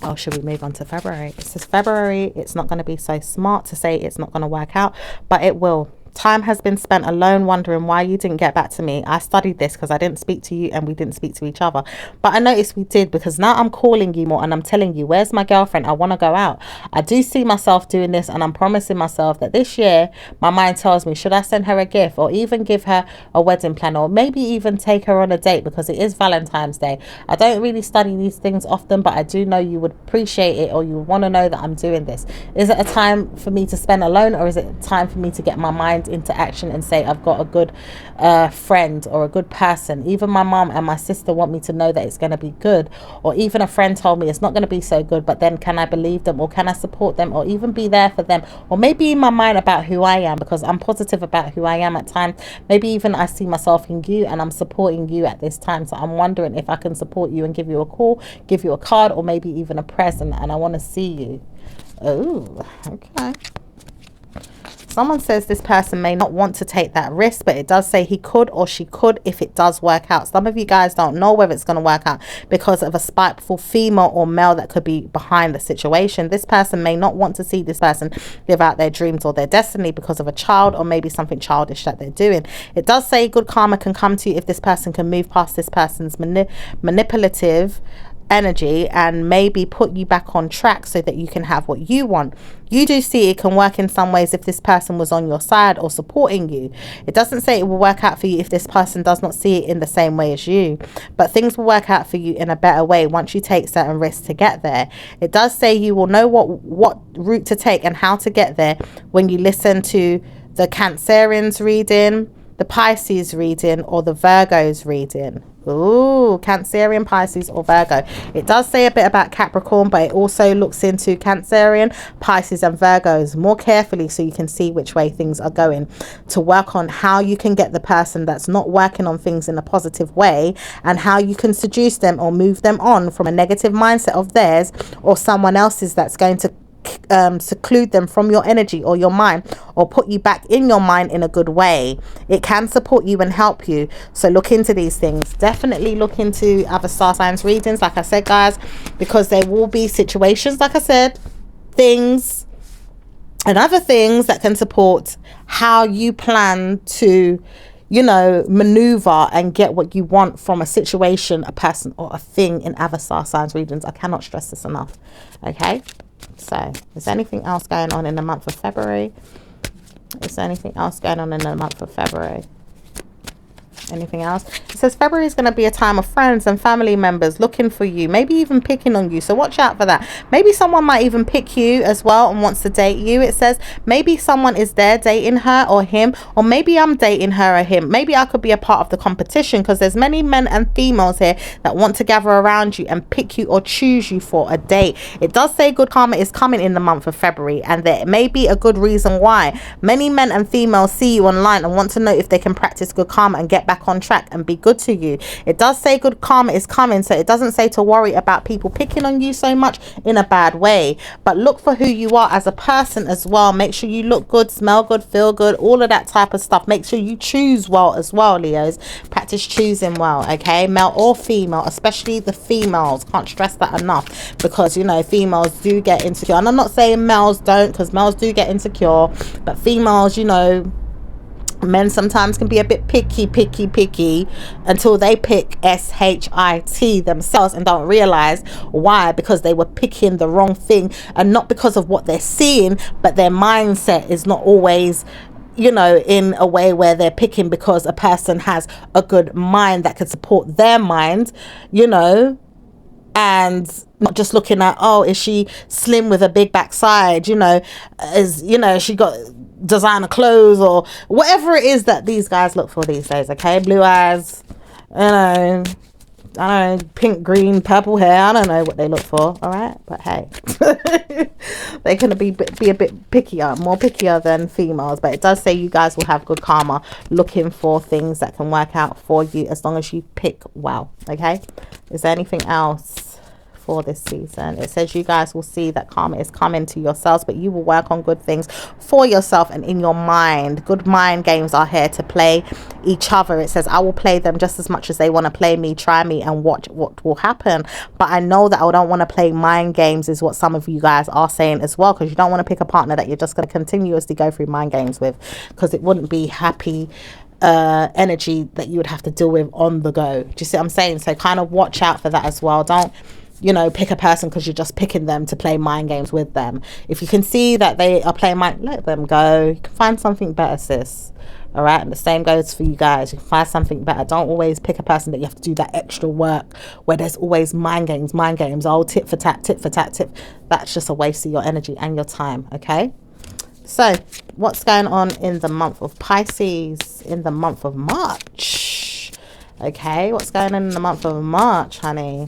Oh, should we move on to February? It says February, it's not going to be so smart to say it's not going to work out, but it will. Time has been spent alone wondering why you didn't get back to me. I studied this because I didn't speak to you and we didn't speak to each other. But I noticed we did, because now I'm calling you more and I'm telling you, where's my girlfriend? I want to go out. I do see myself doing this, and I'm promising myself that this year, my mind tells me, should I send her a gift or even give her a wedding plan, or maybe even take her on a date, because it is Valentine's Day. I don't really study these things often, but I do know you would appreciate it, or you would want to know that I'm doing this. Is it a time for me to spend alone, or is it time for me to get my mind into action and say I've got a good friend or a good person? Even my mom and my sister want me to know that it's going to be good, or even a friend told me it's not going to be so good, but then can I believe them, or can I support them, or even be there for them, or maybe in my mind about who I am, because I'm positive about who I am at times. Maybe even I see myself in you and I'm supporting you at this time, so I'm wondering if I can support you and give you a call, give you a card, or maybe even a present, and I want to see you. Oh, okay. Someone says this person may not want to take that risk, but it does say he could or she could if it does work out. Some of you guys don't know whether it's going to work out because of a spiteful female or male that could be behind the situation. This person may not want to see this person live out their dreams or their destiny because of a child, or maybe something childish that they're doing. It does say good karma can come to you if this person can move past this person's manipulative energy and maybe put you back on track so that you can have what you want. You do see it can work in some ways if this person was on your side or supporting you. It doesn't say it will work out for you if this person does not see it in the same way as you, but things will work out for you in a better way once you take certain risks to get there. It does say you will know what route to take and how to get there when you listen to the Cancerians reading, the Pisces reading, or the Virgos reading. Ooh, Cancerian, Pisces, or Virgo. It does say a bit about Capricorn, but it also looks into Cancerian, Pisces, and Virgos more carefully, so you can see which way things are going, to work on how you can get the person that's not working on things in a positive way, and how you can seduce them or move them on from a negative mindset of theirs or someone else's that's going to seclude them from your energy or your mind, or put you back in your mind in a good way. It can support you and help you, so look into these things. Definitely look into other star signs readings, like I said, guys, because there will be situations, like I said, things and other things that can support how you plan to, you know, maneuver and get what you want from a situation, a person, or a thing in other star signs readings. I cannot stress this enough. Okay, so is there anything else going on in the month of February? Is there anything else going on in the month of February? Anything else? It says February is going to be a time of friends and family members looking for you, maybe even picking on you, so watch out for that. Maybe someone might even pick you as well and wants to date you. It says maybe someone is there dating her or him, or maybe I'm dating her or him. Maybe I could be a part of the competition, because there's many men and females here that want to gather around you and pick you or choose you for a date. It does say good karma is coming in the month of February, and there may be a good reason why. Many men and females see you online and want to know if they can practice good karma and get back on track and be good to you. It does say good karma is coming, so it doesn't say to worry about people picking on you so much in a bad way, but look for who you are as a person as well. Make sure you look good, smell good, feel good, all of that type of stuff. Make sure you choose well as well, Leos. Practice choosing well, okay, male or female, especially the females. Can't stress that enough, because you know females do get insecure, and I'm not saying males don't, because males do get insecure, but females, you know, men sometimes can be a bit picky until they pick shit themselves and don't realize why, because they were picking the wrong thing, and not because of what they're seeing, but their mindset is not always, you know, in a way where they're picking because a person has a good mind that could support their mind, you know, and not just looking at, oh, is she slim with a big backside, you know, is, you know, she got designer clothes or whatever it is that these guys look for these days. Okay, blue eyes, you know, I don't know, pink, green, purple hair, I don't know what they look for. All right, but hey, they're gonna be a bit pickier, more pickier than females. But it does say you guys will have good karma, looking for things that can work out for you as long as you pick well. Okay, is there anything else for this season? It says you guys will see that karma is coming to yourselves, but you will work on good things for yourself and in your mind. Good mind games are here to play each other. It says I will play them just as much as they want to play me. Try me and watch what will happen. But I know that I don't want to play mind games, is what some of you guys are saying as well, because you don't want to pick a partner that you're just going to continuously go through mind games with, because it wouldn't be happy energy that you would have to deal with on the go. Do you see what I'm saying? So kind of watch out for that as well. Don't, you know, pick a person because you're just picking them to play mind games with them. If you can see that they are playing mind, let them go. You can find something better, sis. All right, and the same goes for you guys. You can find something better. Don't always pick a person that you have to do that extra work where there's always mind games. Oh, tit for tat. That's just a waste of your energy and your time. Okay, so what's going on in the month of Pisces, in the month of March? Okay, what's going on in the month of March, honey?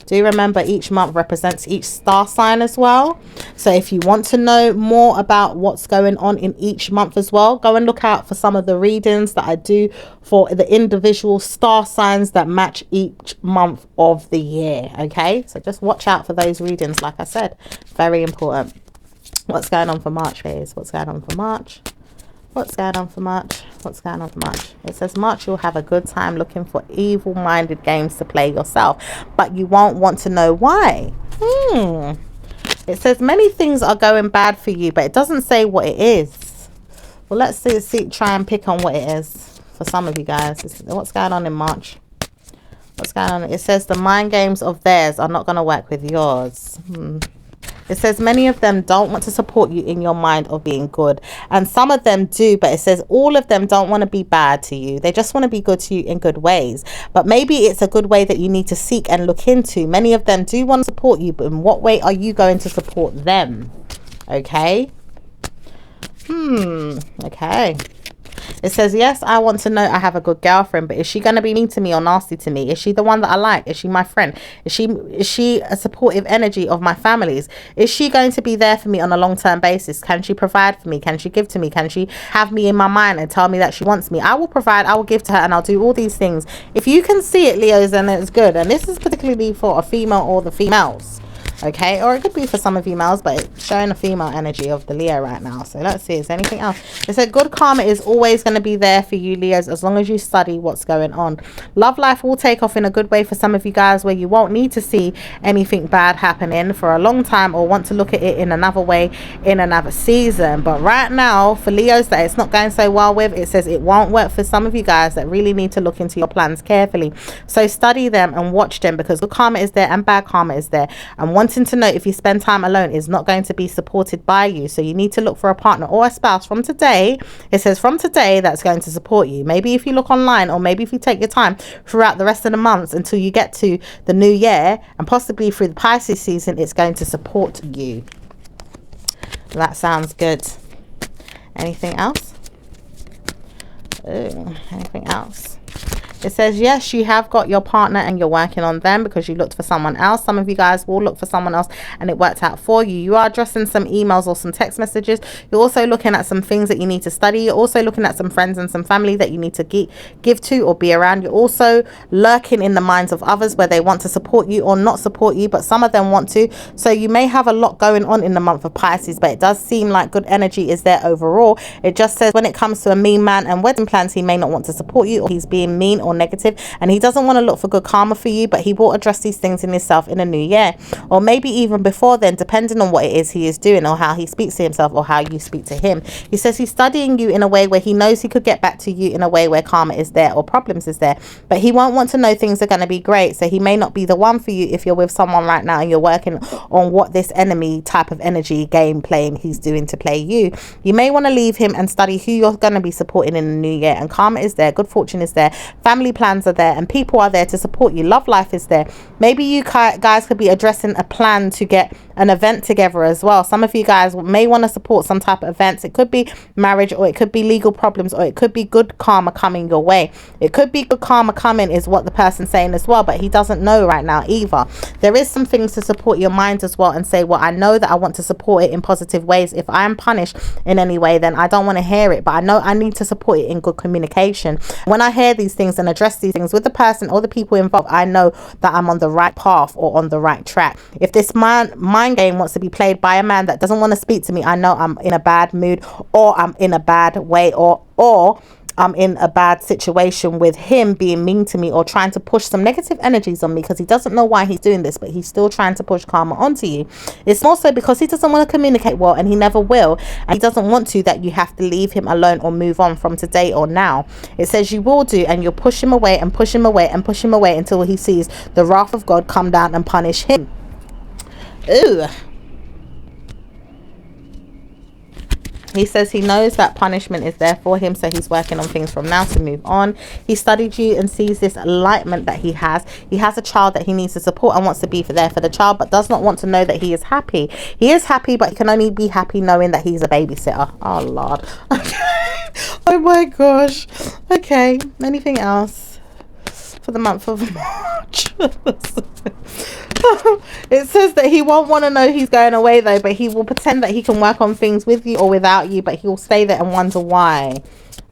Do remember each month represents each star sign as well. So if you want to know more about what's going on in each month as well, go and look out for some of the readings that I do for the individual star signs that match each month of the year. Okay, so just watch out for those readings. Like I said, very important. What's going on for March, please? What's going on for March? What's going on for March? What's going on for March? It says March you'll have a good time looking for evil-minded games to play yourself, but you won't want to know why. It says many things are going bad for you, but it doesn't say what it is. Well, let's see try and pick on what it is for some of you guys. What's going on in March? What's going on? It says the mind games of theirs are not going to work with yours. It says many of them don't want to support you in your mind of being good, and some of them do, but it says all of them don't want to be bad to you. They just want to be good to you in good ways, but maybe it's a good way that you need to seek and look into. Many of them do want to support you, but in what way are you going to support them? Okay. Okay. It says, yes, I want to know I have a good girlfriend, but is she going to be mean to me or nasty to me? Is she the one that I like? Is she my friend? Is she a supportive energy of my family's? Is she going to be there for me on a long-term basis? Can she provide for me? Can she give to me? Can she have me in my mind and tell me that she wants me? I will provide, I will give to her, and I'll do all these things. If you can see it, Leos, then it's good. And this is particularly for a female or the females. Okay, or it could be for some of you males, but it's showing a female energy of the Leo right now. So let's see, is there anything else? It said good karma is always going to be there for you, Leos, as long as you study what's going on. Love life will take off in a good way for some of you guys, where you won't need to see anything bad happening for a long time, or want to look at it in another way in another season. But right now, for Leos that it's not going so well with, it says it won't work for some of you guys that really need to look into your plans carefully. So study them and watch them, because good karma is there and bad karma is there. And wanting to know if you spend time alone is not going to be supported by you. So you need to look for a partner or a spouse from today. It says from today that's going to support you. Maybe if you look online, or maybe if you take your time throughout the rest of the months until you get to the new year, and possibly through the Pisces season, it's going to support you. That sounds good. Anything else? Ooh, anything else? It says, yes, you have got your partner and you're working on them because you looked for someone else. Some of you guys will look for someone else and it worked out for you. You are addressing some emails or some text messages. You're also looking at some things that you need to study. You're also looking at some friends and some family that you need to give to or be around. You're also lurking in the minds of others where they want to support you or not support you, but some of them want to. So you may have a lot going on in the month of Pisces, but it does seem like good energy is there overall. It just says when it comes to a mean man and wedding plans, he may not want to support you, or he's being mean or negative, and he doesn't want to look for good karma for you, but he will address these things in himself in a new year, or maybe even before then, depending on what it is he is doing or how he speaks to himself or how you speak to him. He says he's studying you in a way where he knows he could get back to you in a way where karma is there or problems is there, but he won't want to know things are going to be great. So he may not be the one for you if you're with someone right now and you're working on what this enemy type of energy game playing he's doing to play you. You may want to leave him and study who you're going to be supporting in the new year, and karma is there, good fortune is there, family plans are there, and people are there to support you. Love life is there. Maybe you guys could be addressing a plan to get an event together as well. Some of you guys may want to support some type of events. It could be marriage, or it could be legal problems, or it could be good karma coming your way. It could be good karma coming is what the person's saying as well, but he doesn't know right now either. There is some things to support your mind as well, and say, well, I know that I want to support it in positive ways. If I am punished in any way, then I don't want to hear it, but I know I need to support it in good communication. When I hear these things and address these things with the person or the people involved, I know that I'm on the right path or on the right track. If this mind game wants to be played by a man that doesn't want to speak to me, I know I'm in a bad mood, or I'm in a bad way, or I'm in a bad situation with him being mean to me or trying to push some negative energies on me, because he doesn't know why he's doing this, but he's still trying to push karma onto you. It's more so because he doesn't want to communicate well, and he never will, and he doesn't want to, that you have to leave him alone or move on from today or now. It says you will do, and you'll push him away and push him away and push him away until he sees the wrath of God come down and punish him. Ooh. He says he knows that punishment is there for him, so he's working on things from now to move on. He studied you and sees this enlightenment that he has. He has a child that he needs to support and wants to be there for the child, but does not want to know that he is happy. He is happy, but he can only be happy knowing that he's a babysitter. Oh, Lord. Oh, my gosh. Okay. Anything else for the month of March? It says that he won't want to know he's going away though, but he will pretend that he can work on things with you or without you, but he will stay there and wonder why.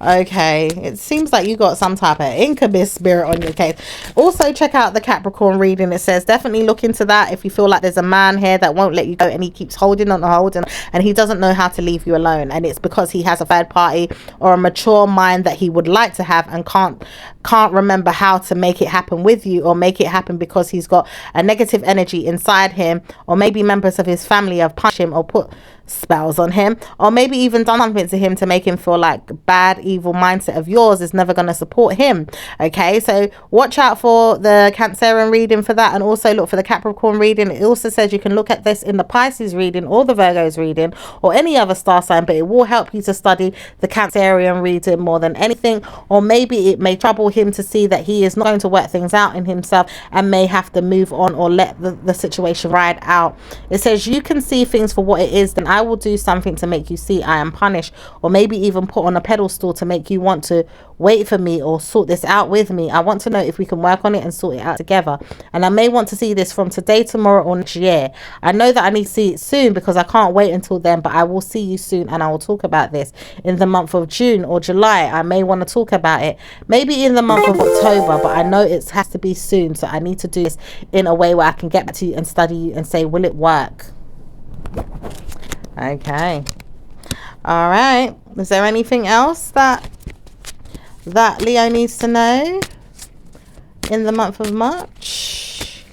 Okay, it seems like you got some type of incubus spirit on your case. Also check out the Capricorn reading. It says definitely look into that if you feel like there's a man here that won't let you go, and he keeps holding on and holding, and he doesn't know how to leave you alone, and it's because he has a third party or a mature mind that he would like to have and can't remember how to make it happen with you, or make it happen because he's got a negative energy inside him, or maybe members of his family have punched him or put spells on him, or maybe even done something to him to make him feel like bad evil mindset of yours is never going to support him. Okay, so watch out for the Cancerian reading for that, and also look for the Capricorn reading. It also says you can look at this in the Pisces reading or the Virgos reading or any other star sign, but it will help you to study the Cancerian reading more than anything. Or maybe it may trouble him to see that he is not going to work things out in himself and may have to move on or let the situation ride out. It says you can see things for what it is, then I will do something to make you see I am punished, or maybe even put on a pedestal to make you want to wait for me or sort this out with me. I want to know if we can work on it and sort it out together, and I may want to see this from today, tomorrow, or next year. I know that I need to see it soon because I can't wait until then, but I will see you soon, and I will talk about this in the month of June or July. I may want to talk about it maybe in the month of October, but I know it has to be soon, so I need to do this in a way where I and get back to you and study you and say, will it work? Okay. All right. Is there anything else that Leo needs to know in the month of March?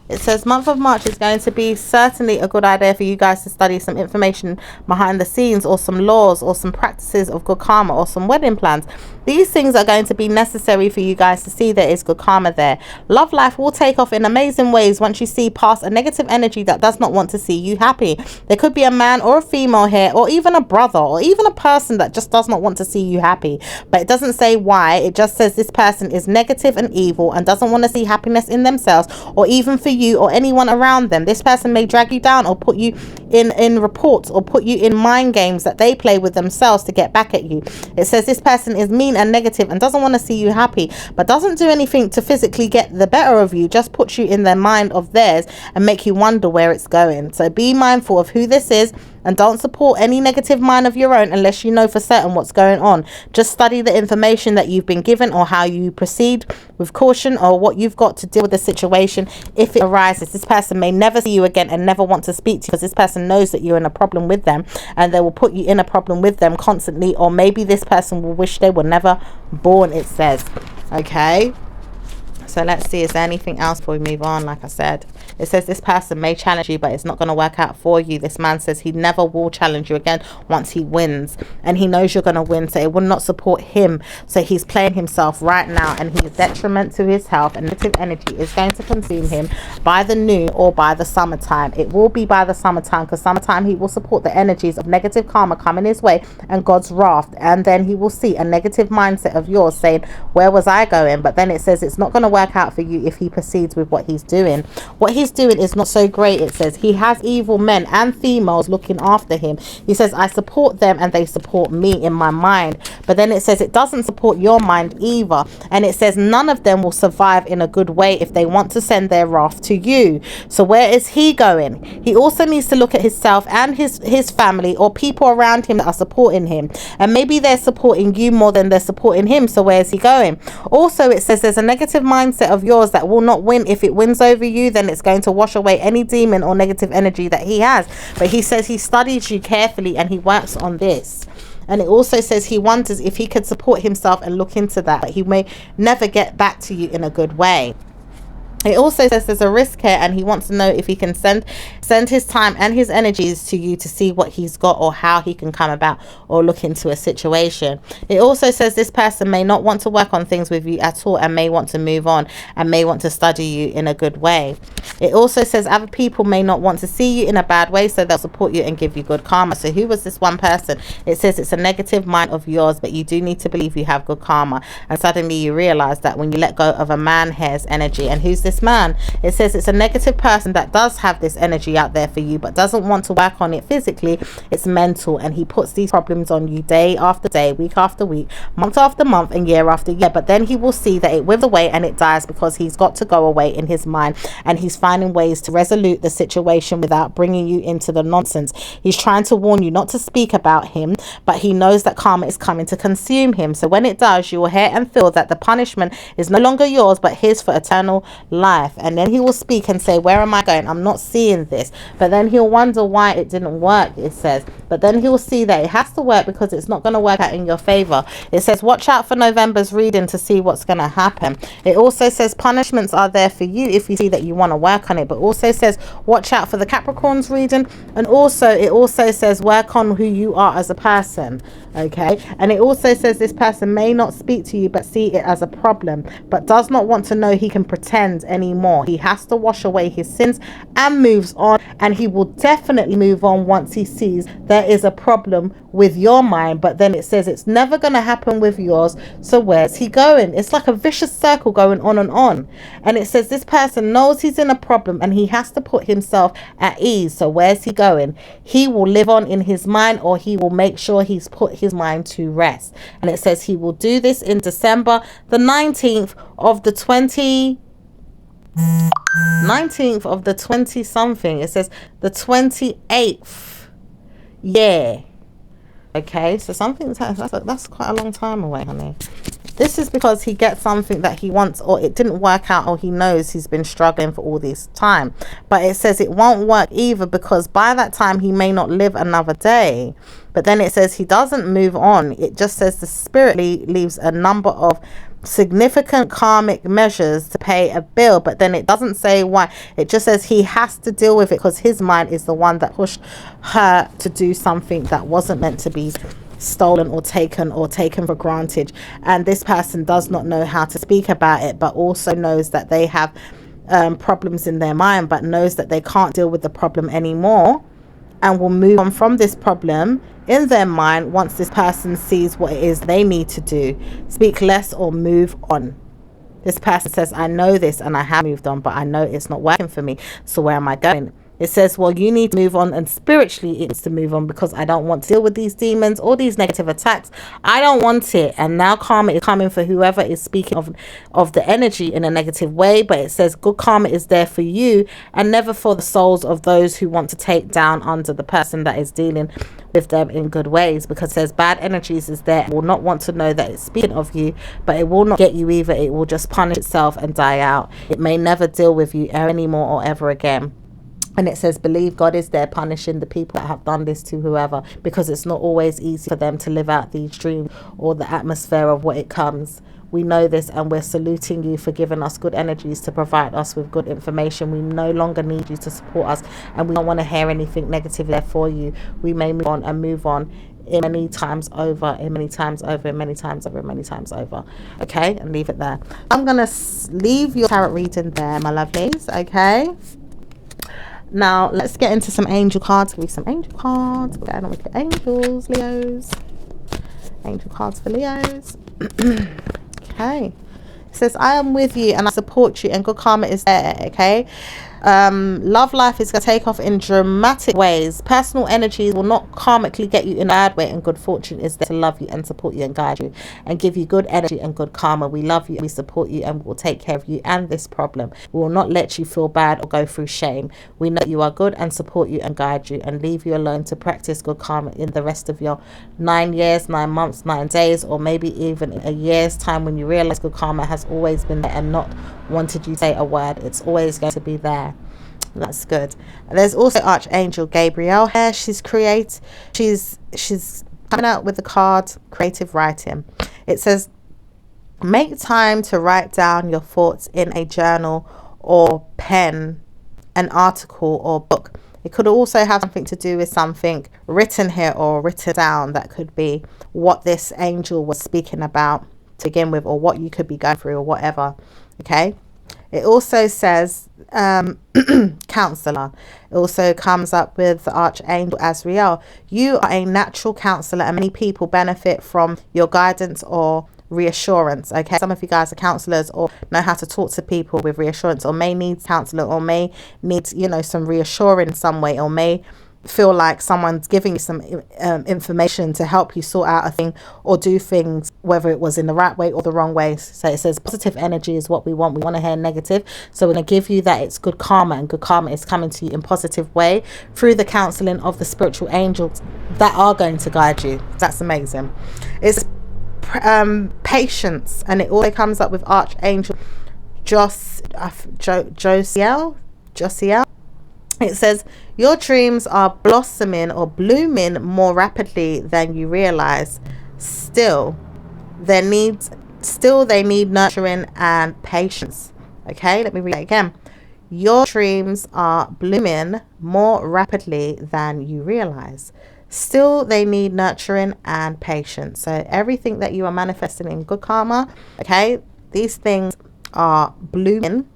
It says month of March is going to be certainly a good idea for you guys to study some information behind the scenes, or some laws, or some practices of good karma, or some wedding plans. These things are going to be necessary for you guys to see there is good karma there. Love life will take off in amazing ways once you see past a negative energy that does not want to see you happy. There could be a man or a female here, or even a brother, or even a person that just does not want to see you happy. But it doesn't say why. It just says this person is negative and evil and doesn't want to see happiness in themselves, or even for you or anyone around them. This person may drag you down, or put you in reports, or put you in mind games that they play with themselves to get back at you. It says this person is mean and negative and doesn't want to see you happy, but doesn't do anything to physically get the better of you, just puts you in their mind of theirs and make you wonder where it's going. So be mindful of who this is, and don't support any negative mind of your own unless you know for certain what's going on. Just study the information that you've been given, or how you proceed with caution, or what you've got to deal with the situation if it arises. This person may never see you again and never want to speak to you, because this person knows that you're in a problem with them, and they will put you in a problem with them constantly. Or maybe this person will wish they were never born, it says. Okay, so let's see, is there anything else before we move on? Like I said, it says this person may challenge you, but it's not going to work out for you. This man says he never will challenge you again once he wins, and he knows you're going to win, so it will not support him. So he's playing himself right now, and he is detriment to his health, and negative energy is going to consume him by the noon or by the summertime. It will be by the summertime, because summertime he will support the energies of negative karma coming his way and God's wrath, and then he will see a negative mindset of yours saying, where was I going? But then it says it's not going to work out for you if he proceeds with what he's doing. What he's doing is not so great. It says he has evil men and females looking after him. He says, I support them and they support me in my mind. But then it says it doesn't support your mind either, and it says none of them will survive in a good way if they want to send their wrath to you. So where is he going? He also needs to look at himself and his family, or people around him that are supporting him, and maybe they're supporting you more than they're supporting him. So where is he going? Also, it says there's a negative mindset of yours that will not win. If it wins over you, then it's going to wash away any demon or negative energy that he has. But he says he studies you carefully and he works on this. And it also says he wonders if he could support himself and look into that, but he may never get back to you in a good way. It also says there's a risk here, and he wants to know if he can send his time and his energies to you to see what he's got, or how he can come about or look into a situation. It also says this person may not want to work on things with you at all, and may want to move on, and may want to study you in a good way. It also says other people may not want to see you in a bad way, so they'll support you and give you good karma. So who was this one person? It says it's a negative mind of yours, but you do need to believe you have good karma. And suddenly you realize that when you let go of a man hair's energy. And who's this man? It says it's a negative person that does have this energy out there for you, but doesn't want to work on it physically. It's mental, and he puts these problems on you day after day, week after week, month after month, and year after year. But then he will see that it withers away and it dies, because he's got to go away in his mind, and he's finding ways to resolve the situation without bringing you into the nonsense. He's trying to warn you not to speak about him, but he knows that karma is coming to consume him. So when it does, you will hear and feel that the punishment is no longer yours, but his for eternal life. And then he will speak and say, where am I going? I'm not seeing this. But then he'll wonder why it didn't work, it says. But then he'll see that it has to work, because it's not going to work out in your favor. It says watch out for November's reading to see what's going to happen. It also says punishments are there for you if you see that you want to work on it. But also says watch out for the Capricorn's reading. And also it also says work on who you are as a person. Okay, and it also says this person may not speak to you but see it as a problem, but does not want to know he can pretend anymore. He has to wash away his sins and moves on, and he will definitely move on once he sees there is a problem with your mind. But then it says it's never going to happen with yours. So where's he going? It's like a vicious circle going on and on. And it says this person knows he's in a problem, and he has to put himself at ease. So where's he going? He will live on in his mind, or he will make sure he's put his mind to rest. And it says he will do this in December the 19th of the 20 something. It says the 28th. Yeah. Okay, so something that's quite a long time away, honey. This is because he gets something that he wants, or it didn't work out, or he knows he's been struggling for all this time. But it says it won't work either, because by that time he may not live another day. But then it says he doesn't move on. It just says the spirit leaves a number of significant karmic measures to pay a bill, but then it doesn't say why. It just says he has to deal with it because his mind is the one that pushed her to do something that wasn't meant to be stolen or taken for granted. And this person does not know how to speak about it, but also knows that they have problems in their mind, but knows that they can't deal with the problem anymore, and will move on from this problem in their mind once this person sees what it is they need to do. Speak less or move on. This person says, I know this and I have moved on, but I know it's not working for me. So where am I going? It says, well, you need to move on, and spiritually it needs to move on, because I don't want to deal with these demons or these negative attacks. I don't want it. And now karma is coming for whoever is speaking of the energy in a negative way. But it says good karma is there for you, and never for the souls of those who want to take down under the person that is dealing with them in good ways, because it says bad energies is there, will not want to know that it's speaking of you, but it will not get you either. It will just punish itself and die out. It may never deal with you anymore or ever again. And it says, believe God is there punishing the people that have done this to whoever, because it's not always easy for them to live out these dreams or the atmosphere of what it comes. We know this, and we're saluting you for giving us good energies to provide us with good information. We no longer need you to support us, and we don't want to hear anything negative there for you. We may move on and move on in many times over, in many times over, in many times over, in many times over. Okay, and leave it there. I'm going to leave your tarot reading there, my lovelies. Okay. Now, let's get into some angel cards. Give me some angel cards. We're going on with the angels, Leos. Angel cards for Leos. Okay. It says, I am with you and I support you, and good karma is there. Okay. Love life is going to take off in dramatic ways. Personal energies will not karmically get you in a bad way, and good fortune is there to love you and support you and guide you and give you good energy and good karma. We love you, we support you, and we'll take care of you and this problem. We will not let you feel bad or go through shame. We know you are good and support you and guide you, and leave you alone to practice good karma in the rest of your 9 years, 9 months, 9 days, or maybe even a year's time, when you realize good karma has always been there and not wanted you to say a word. It's always going to be there. That's good. There's also Archangel Gabriel here. She's coming out with the card creative writing. It says, make time to write down your thoughts in a journal or pen, an article or book. It could also have something to do with something written here or written down. That could be what this angel was speaking about to begin with, or what you could be going through, or whatever. Okay. It also says counselor. It also comes up with Archangel Azrael. You are a natural counselor, and many people benefit from your guidance or reassurance. Okay, some of you guys are counselors, or know how to talk to people with reassurance, or may need counselor, or may need, you know, some reassuring in some way, or may feel like someone's giving you some information to help you sort out a thing or do things, whether it was in the right way or the wrong way. So it says positive energy is what we want. We want to hear negative, so we're going to give you that it's good karma, and good karma is coming to you in positive way through the counseling of the spiritual angels that are going to guide you. That's amazing. It's patience, and it also comes up with Archangel Josiel. It says, your dreams are blossoming or blooming more rapidly than you realize. Still they need nurturing and patience. Okay, let me read that again. Your dreams are blooming more rapidly than you realize. Still they need nurturing and patience. So everything that you are manifesting in good karma, okay, these things are blooming,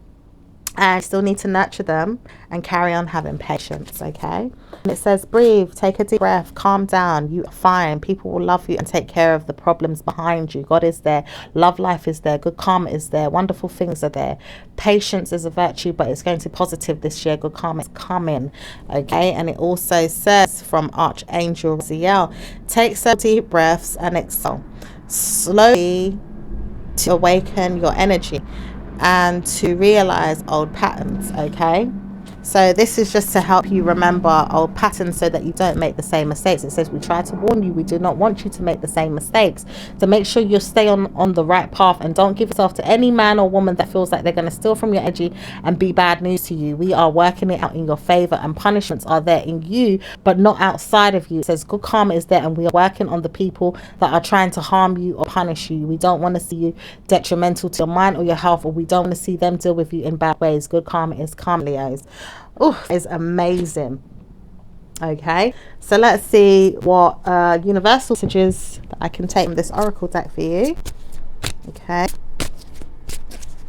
and still need to nurture them and carry on having patience. Okay, and it says, breathe, take a deep breath, calm down, you are fine, people will love you and take care of the problems behind you. God is there, love life is there, good karma is there, wonderful things are there. Patience is a virtue, but it's going to be positive this year. Good karma is coming. Okay, and it also says from Archangel Raziel, take some deep breaths and exhale slowly to awaken your energy and to realize old patterns. Okay, So this is just to help you remember old patterns so that you don't make the same mistakes. It says we try to warn you, we do not want you to make the same mistakes. To make sure you stay on the right path, and don't give yourself to any man or woman that feels like they're going to steal from your energy and be bad news to you. We are working it out in your favor, and punishments are there in you but not outside of you. It says good karma is there, and we are working on the people that are trying to harm you or punish you. We don't want to see you detrimental to your mind or your health, or we don't want to see them deal with you in bad ways. Good karma is calm, Leos. Oh, is amazing. Okay, so let's see what universal messages that I can take from this oracle deck for you. Okay,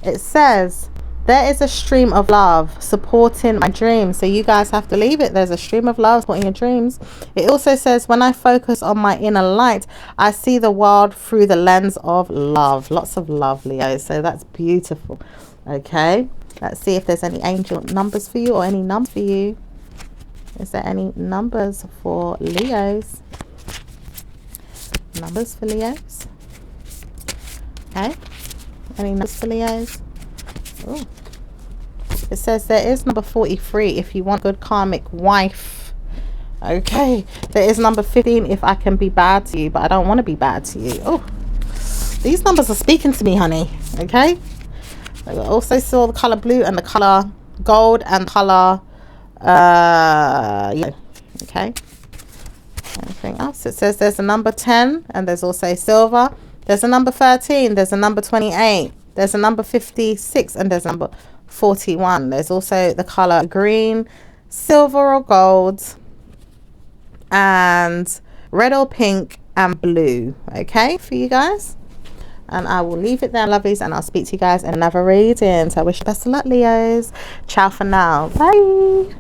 it says there is a stream of love supporting my dreams. So you guys have to leave it. There's a stream of love supporting your dreams. It also says when I focus on my inner light, I see the world through the lens of love. Lots of love, Leo. So that's beautiful. Okay, let's see if there's any angel numbers for you, or any number for you. Is there any numbers for Leos? Numbers for Leos? Okay, any numbers for Leos? Ooh. It says there is number 43 if you want good karmic wife. Okay, there is number 15 if I can be bad to you, but I don't want to be bad to you. Oh, these numbers are speaking to me, honey. Okay, I also saw the color blue and the color gold and color yellow. Okay, anything else? It says there's a number 10, and there's also silver. There's a number 13, there's a number 28, there's a number 56, and there's a number 41. There's also the color green, silver or gold, and red or pink and blue. Okay, for you guys. And I will leave it there, lovelies, and I'll speak to you guys in another reading. So I wish you best of luck, Leos. Ciao for now. Bye.